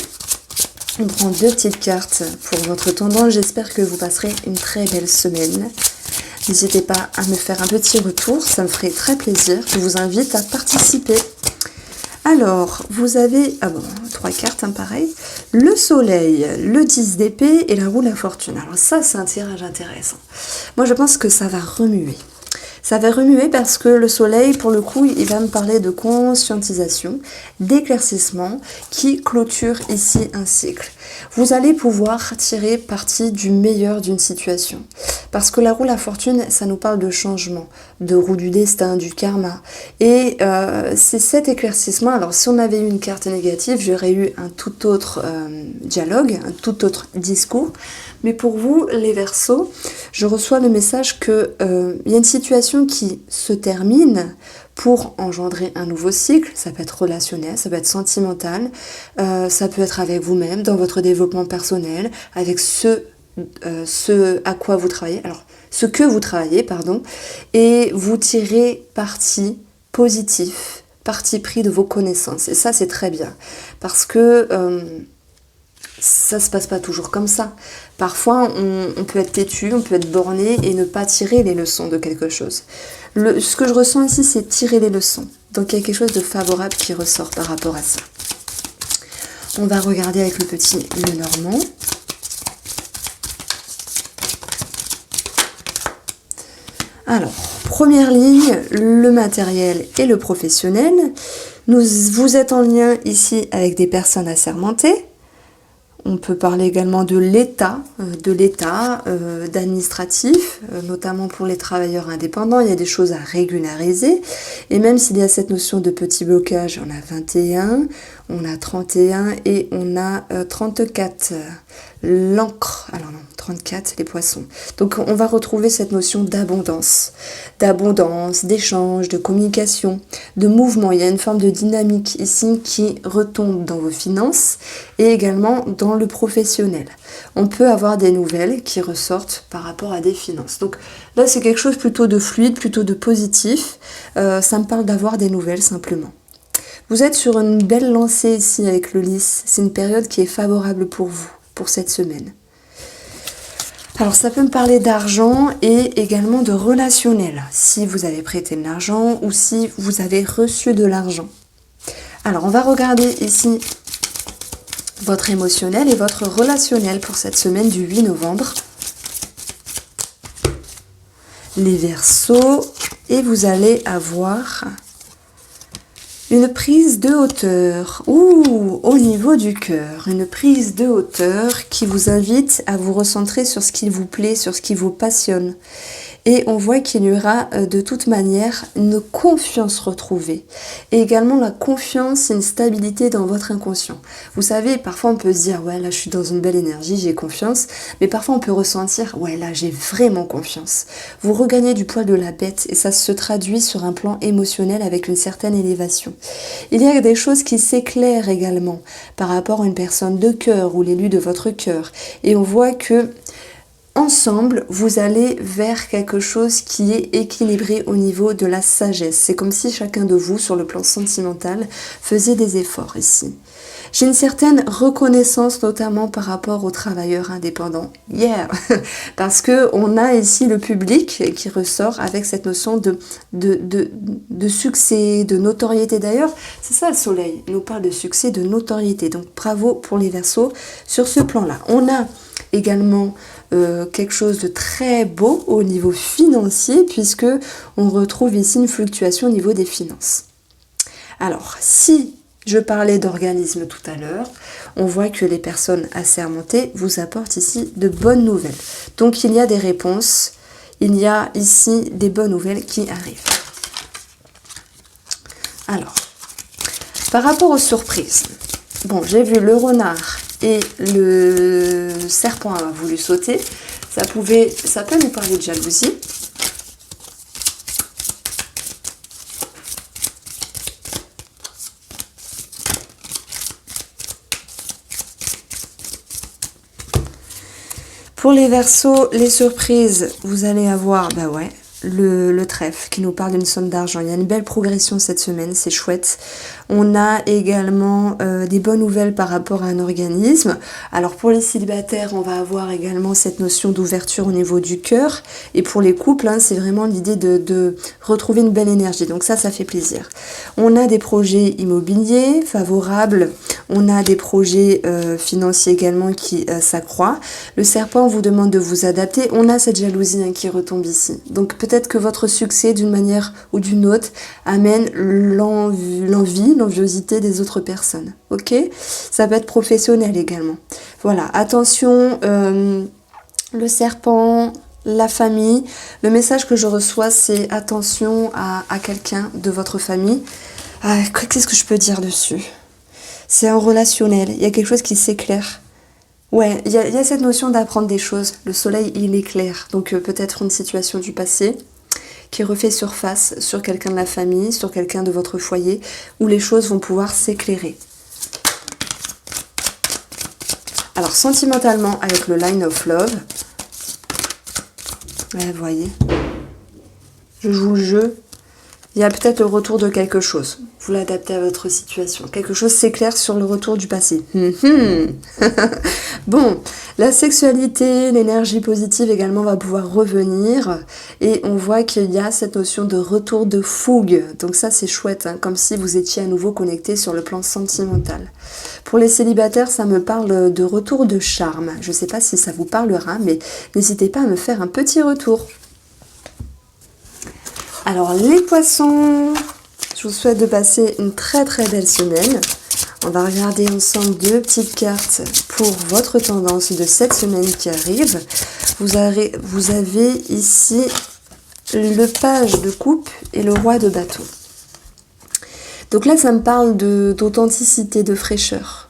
On prend 2 petites cartes pour votre tendance. J'espère que vous passerez une très belle semaine. N'hésitez pas à me faire un petit retour, ça me ferait très plaisir. Je vous invite à participer. Alors, vous avez 3 cartes, hein, pareil. Le soleil, le 10 d'épée et la roue de la fortune. Alors ça, c'est un tirage intéressant. Moi, je pense que ça va remuer. Ça va remuer parce que le soleil, pour le coup, il va me parler de conscientisation, d'éclaircissement qui clôture ici un cycle. Vous allez pouvoir tirer parti du meilleur d'une situation. Parce que la roue de la fortune, ça nous parle de changement, de roue du destin, du karma. Et c'est cet éclaircissement. Alors si on avait eu une carte négative, j'aurais eu un tout autre dialogue, un tout autre discours. Mais pour vous, les Verseaux, je reçois le message qu'il y a une situation qui se termine pour engendrer un nouveau cycle. Ça peut être relationnel, ça peut être sentimental, ça peut être avec vous-même, dans votre développement personnel, avec ce à quoi vous travaillez, alors ce que vous travaillez, pardon, et vous tirez parti positif, parti pris de vos connaissances. Et ça, c'est très bien, parce que ça se passe pas toujours comme ça. Parfois, on peut être têtu, on peut être borné et ne pas tirer les leçons de quelque chose. Ce que je ressens ici, c'est tirer les leçons. Donc, il y a quelque chose de favorable qui ressort par rapport à ça. On va regarder avec le petit Lenormand. Alors, première ligne, le matériel et le professionnel. Vous êtes en lien ici avec des personnes assermentées. On peut parler également de l'État, d'administratif, notamment pour les travailleurs indépendants. Il y a des choses à régulariser. Et même s'il y a cette notion de petit blocage, on a 21, on a 31 et on a 34. L'encre, alors non, 34, les poissons. Donc on va retrouver cette notion d'abondance, d'échange, de communication, de mouvement. Il y a une forme de dynamique ici qui retombe dans vos finances et également dans le professionnel. On peut avoir des nouvelles qui ressortent par rapport à des finances. Donc là, c'est quelque chose plutôt de fluide, plutôt de positif. Ça me parle d'avoir des nouvelles simplement. Vous êtes sur une belle lancée ici avec le lys. C'est une période qui est favorable pour vous, pour cette semaine. Alors ça peut me parler d'argent et également de relationnel, si vous avez prêté de l'argent ou si vous avez reçu de l'argent. Alors on va regarder ici votre émotionnel et votre relationnel pour cette semaine du 8 novembre. Les Verseaux, et vous allez avoir une prise de hauteur, au niveau du cœur, une prise de hauteur qui vous invite à vous recentrer sur ce qui vous plaît, sur ce qui vous passionne. Et on voit qu'il y aura de toute manière une confiance retrouvée. Et également la confiance et une stabilité dans votre inconscient. Vous savez, parfois on peut se dire, ouais là je suis dans une belle énergie, j'ai confiance. Mais parfois on peut ressentir, ouais là j'ai vraiment confiance. Vous regagnez du poil de la bête et ça se traduit sur un plan émotionnel avec une certaine élévation. Il y a des choses qui s'éclairent également par rapport à une personne de cœur ou l'élu de votre cœur. Et on voit que ensemble, vous allez vers quelque chose qui est équilibré au niveau de la sagesse. C'est comme si chacun de vous, sur le plan sentimental, faisait des efforts ici. J'ai une certaine reconnaissance, notamment par rapport aux travailleurs indépendants. Parce que on a ici le public qui ressort avec cette notion de succès, de notoriété. D'ailleurs, c'est ça le soleil. Il nous parle de succès, de notoriété. Donc bravo pour les Verseaux sur ce plan-là. On a également quelque chose de très beau au niveau financier puisque on retrouve ici une fluctuation au niveau des finances. Alors, si je parlais d'organisme tout à l'heure, on voit que les personnes assermentées vous apportent ici de bonnes nouvelles. Donc, il y a des réponses, il y a ici des bonnes nouvelles qui arrivent. Alors, par rapport aux surprises, bon, j'ai vu le renard et le serpent a voulu sauter. Ça peut nous parler de jalousie. Pour les Verseaux, les surprises, vous allez avoir, le trèfle qui nous parle d'une somme d'argent. Il y a une belle progression cette semaine, c'est chouette. On a également des bonnes nouvelles par rapport à un organisme. Alors pour les célibataires, on va avoir également cette notion d'ouverture au niveau du cœur. Et pour les couples, hein, c'est vraiment l'idée de retrouver une belle énergie. Donc ça fait plaisir. On a des projets immobiliers favorables. On a des projets financiers également qui s'accroît. Le serpent vous demande de vous adapter. On a cette jalousie hein, qui retombe ici. Donc peut-être que votre succès d'une manière ou d'une autre amène l'enviosité des autres personnes. Ok? Ça peut être professionnel également. Voilà, attention, le serpent, la famille. Le message que je reçois, c'est attention à quelqu'un de votre famille. Qu'est-ce que je peux dire dessus? C'est un relationnel, il y a quelque chose qui s'éclaire. Ouais, il y a cette notion d'apprendre des choses. Le soleil, il éclaire. Donc peut-être une situation du passé qui refait surface sur quelqu'un de la famille, sur quelqu'un de votre foyer, où les choses vont pouvoir s'éclairer. Alors sentimentalement, avec le Line of Love, ouais, vous voyez, je joue le jeu. Il y a peut-être le retour de quelque chose. Vous l'adaptez à votre situation. Quelque chose s'éclaire sur le retour du passé. Bon, la sexualité, l'énergie positive également va pouvoir revenir. Et on voit qu'il y a cette notion de retour de fougue. Donc ça, c'est chouette, hein, comme si vous étiez à nouveau connecté sur le plan sentimental. Pour les célibataires, ça me parle de retour de charme. Je ne sais pas si ça vous parlera, mais n'hésitez pas à me faire un petit retour. Alors les poissons, je vous souhaite de passer une très très belle semaine. On va regarder ensemble 2 petites cartes pour votre tendance de cette semaine qui arrive. Vous avez ici le page de coupe et le roi de bâton. Donc là ça me parle d'authenticité, de fraîcheur.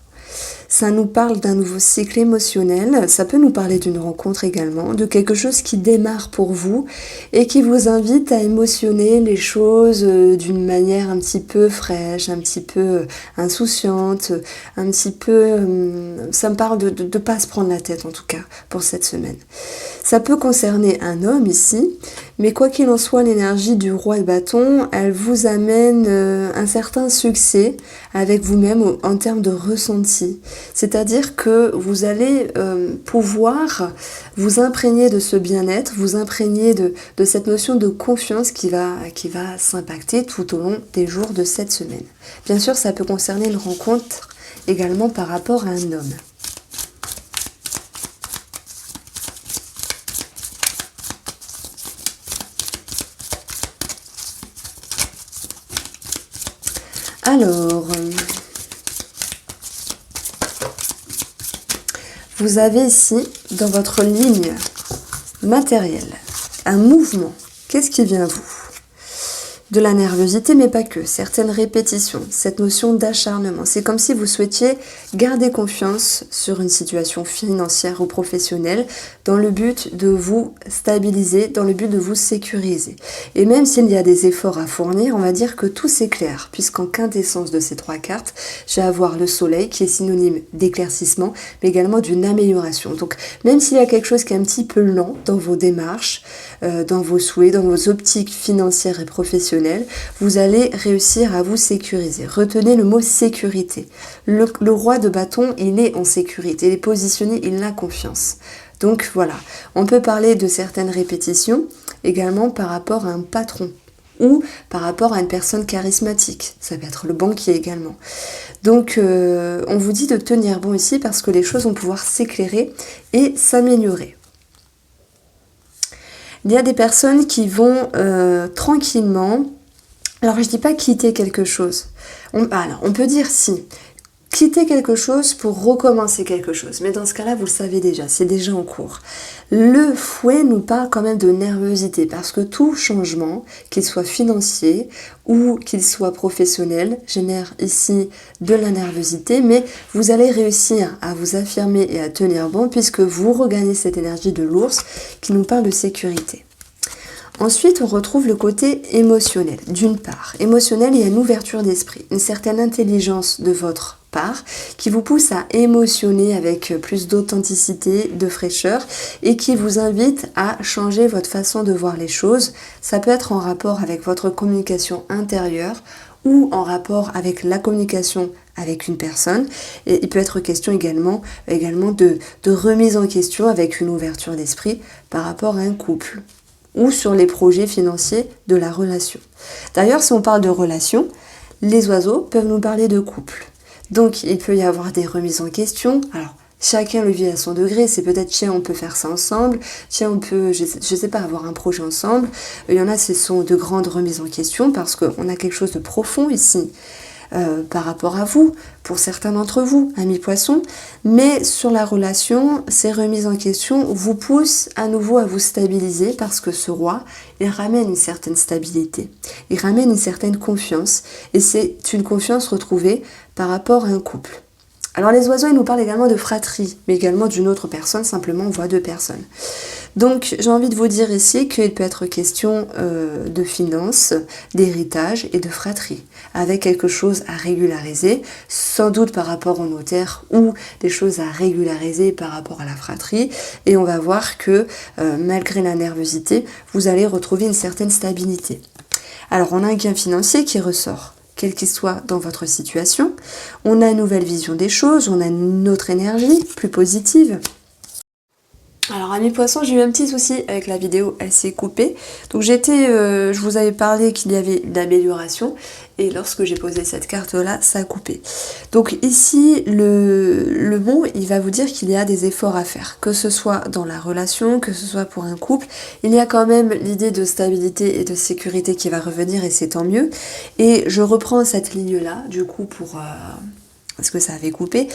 Ça nous parle d'un nouveau cycle émotionnel, ça peut nous parler d'une rencontre également, de quelque chose qui démarre pour vous et qui vous invite à émotionner les choses d'une manière un petit peu fraîche, un petit peu insouciante, un petit peu... ça me parle de ne pas se prendre la tête en tout cas pour cette semaine. Ça peut concerner un homme ici, mais quoi qu'il en soit, l'énergie du roi de bâton, elle vous amène un certain succès avec vous-même en termes de ressenti. C'est-à-dire que vous allez pouvoir vous imprégner de ce bien-être, vous imprégner de cette notion de confiance qui va s'impacter tout au long des jours de cette semaine. Bien sûr, ça peut concerner une rencontre également par rapport à un homme. Alors, vous avez ici, dans votre ligne matérielle, un mouvement. Qu'est-ce qui vient à vous? De la nervosité, mais pas que. Certaines répétitions, cette notion d'acharnement. C'est comme si vous souhaitiez garder confiance sur une situation financière ou professionnelle dans le but de vous stabiliser, dans le but de vous sécuriser. Et même s'il y a des efforts à fournir, on va dire que tout s'éclaire, puisqu'en quintessence de ces 3 cartes, je vais avoir le soleil qui est synonyme d'éclaircissement, mais également d'une amélioration. Donc même s'il y a quelque chose qui est un petit peu lent dans vos démarches, dans vos souhaits, dans vos optiques financières et professionnelles, vous allez réussir à vous sécuriser. Retenez le mot sécurité. Le roi de bâton, il est en sécurité, il est positionné, il a confiance. Donc voilà, on peut parler de certaines répétitions également par rapport à un patron ou par rapport à une personne charismatique. Ça peut être le banquier également. Donc on vous dit de tenir bon ici parce que les choses vont pouvoir s'éclairer et s'améliorer. Il y a des personnes qui vont tranquillement, alors je dis pas quitter quelque chose, on peut dire si, quitter quelque chose pour recommencer quelque chose, mais dans ce cas-là, vous le savez déjà, c'est déjà en cours. Le fouet nous parle quand même de nervosité, parce que tout changement, qu'il soit financier ou qu'il soit professionnel, génère ici de la nervosité, mais vous allez réussir à vous affirmer et à tenir bon, puisque vous regagnez cette énergie de l'ours qui nous parle de sécurité. Ensuite, on retrouve le côté émotionnel. D'une part, émotionnel, il y a une ouverture d'esprit, une certaine intelligence de votre part qui vous pousse à émotionner avec plus d'authenticité, de fraîcheur et qui vous invite à changer votre façon de voir les choses. Ça peut être en rapport avec votre communication intérieure ou en rapport avec la communication avec une personne. Et il peut être question également de remise en question avec une ouverture d'esprit par rapport à un couple ou sur les projets financiers de la relation. D'ailleurs, si on parle de relation, les oiseaux peuvent nous parler de couple. Donc, il peut y avoir des remises en question. Alors, chacun le vit à son degré. C'est peut-être, tiens, on peut faire ça ensemble. Tiens, on peut, je sais pas, avoir un projet ensemble. Il y en a, ce sont de grandes remises en question parce qu'on a quelque chose de profond ici. Par rapport à vous, pour certains d'entre vous, amis poissons, mais sur la relation, ces remises en question vous poussent à nouveau à vous stabiliser parce que ce roi, il ramène une certaine stabilité, il ramène une certaine confiance et c'est une confiance retrouvée par rapport à un couple. Alors les oiseaux, ils nous parlent également de fratrie, mais également d'une autre personne, simplement on voit deux personnes. Donc j'ai envie de vous dire ici qu'il peut être question de finances, d'héritage et de fratrie, avec quelque chose à régulariser, sans doute par rapport au notaire ou des choses à régulariser par rapport à la fratrie. Et on va voir que malgré la nervosité, vous allez retrouver une certaine stabilité. Alors on a un gain financier qui ressort, quel qu'il soit dans votre situation. On a une nouvelle vision des choses, on a une autre énergie plus positive. Alors amis poissons, j'ai eu un petit souci avec la vidéo, elle s'est coupée. Donc je vous avais parlé qu'il y avait une amélioration et lorsque j'ai posé cette carte là, ça a coupé. Donc ici, le bon, il va vous dire qu'il y a des efforts à faire, que ce soit dans la relation, que ce soit pour un couple. Il y a quand même l'idée de stabilité et de sécurité qui va revenir et c'est tant mieux. Et je reprends cette ligne là, du coup parce que ça avait coupé.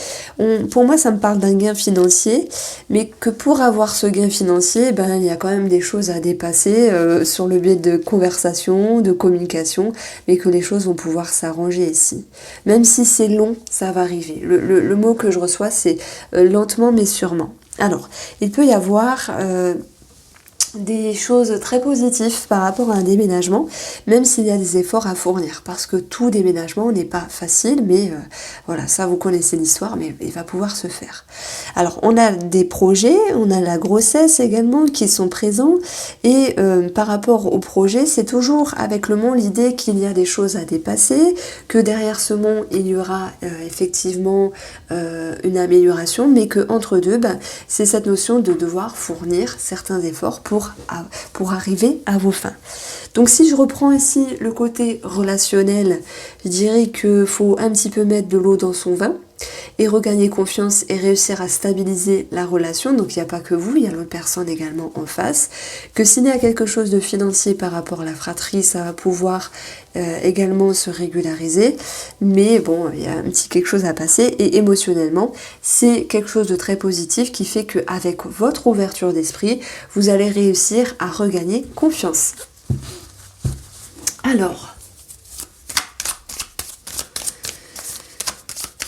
Pour moi, ça me parle d'un gain financier, mais que pour avoir ce gain financier, il y a quand même des choses à dépasser sur le biais de conversation, de communication, mais que les choses vont pouvoir s'arranger ici. Même si c'est long, ça va arriver. Le mot que je reçois, c'est lentement mais sûrement. Alors, il peut y avoir des choses très positives par rapport à un déménagement, même s'il y a des efforts à fournir, parce que tout déménagement n'est pas facile, mais voilà, ça vous connaissez l'histoire, mais il va pouvoir se faire. Alors on a des projets, on a la grossesse également qui sont présents, et par rapport au projet, c'est toujours avec le mont l'idée qu'il y a des choses à dépasser, que derrière ce mont il y aura effectivement une amélioration, mais que entre deux, c'est cette notion de devoir fournir certains efforts pour arriver à vos fins. Donc si je reprends ici le côté relationnel, je dirais qu'il faut un petit peu mettre de l'eau dans son vin et regagner confiance et réussir à stabiliser la relation. Donc il n'y a pas que vous, il y a l'autre personne également en face. Que s'il y a quelque chose de financier par rapport à la fratrie, ça va pouvoir également se régulariser. Mais bon, il y a un petit quelque chose à passer et émotionnellement, c'est quelque chose de très positif qui fait qu'avec votre ouverture d'esprit, vous allez réussir à regagner confiance. Alors,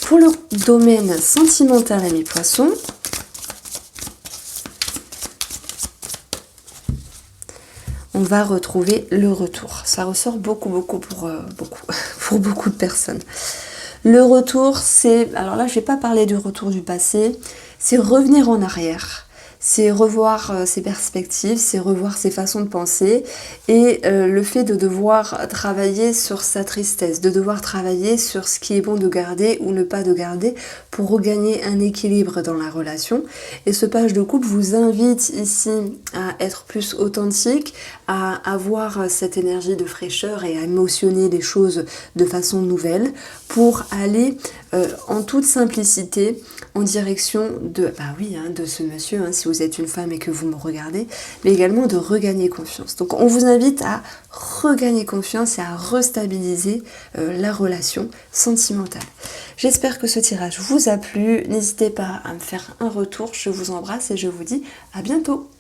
pour le domaine sentimental, amis poissons, on va retrouver le retour. Ça ressort beaucoup pour beaucoup de personnes. Le retour, c'est... Alors là, je ne vais pas parler du retour du passé, c'est revenir en arrière. C'est revoir ses perspectives, c'est revoir ses façons de penser et le fait de devoir travailler sur sa tristesse, de devoir travailler sur ce qui est bon de garder ou ne pas de garder pour regagner un équilibre dans la relation. Et ce page de couple vous invite ici à être plus authentique, à avoir cette énergie de fraîcheur et à émotionner les choses de façon nouvelle pour aller en toute simplicité en direction de, de ce monsieur, si vous êtes une femme et que vous me regardez, mais également de regagner confiance. Donc on vous invite à regagner confiance et à restabiliser la relation sentimentale. J'espère que ce tirage vous a plu. N'hésitez pas à me faire un retour. Je vous embrasse et je vous dis à bientôt.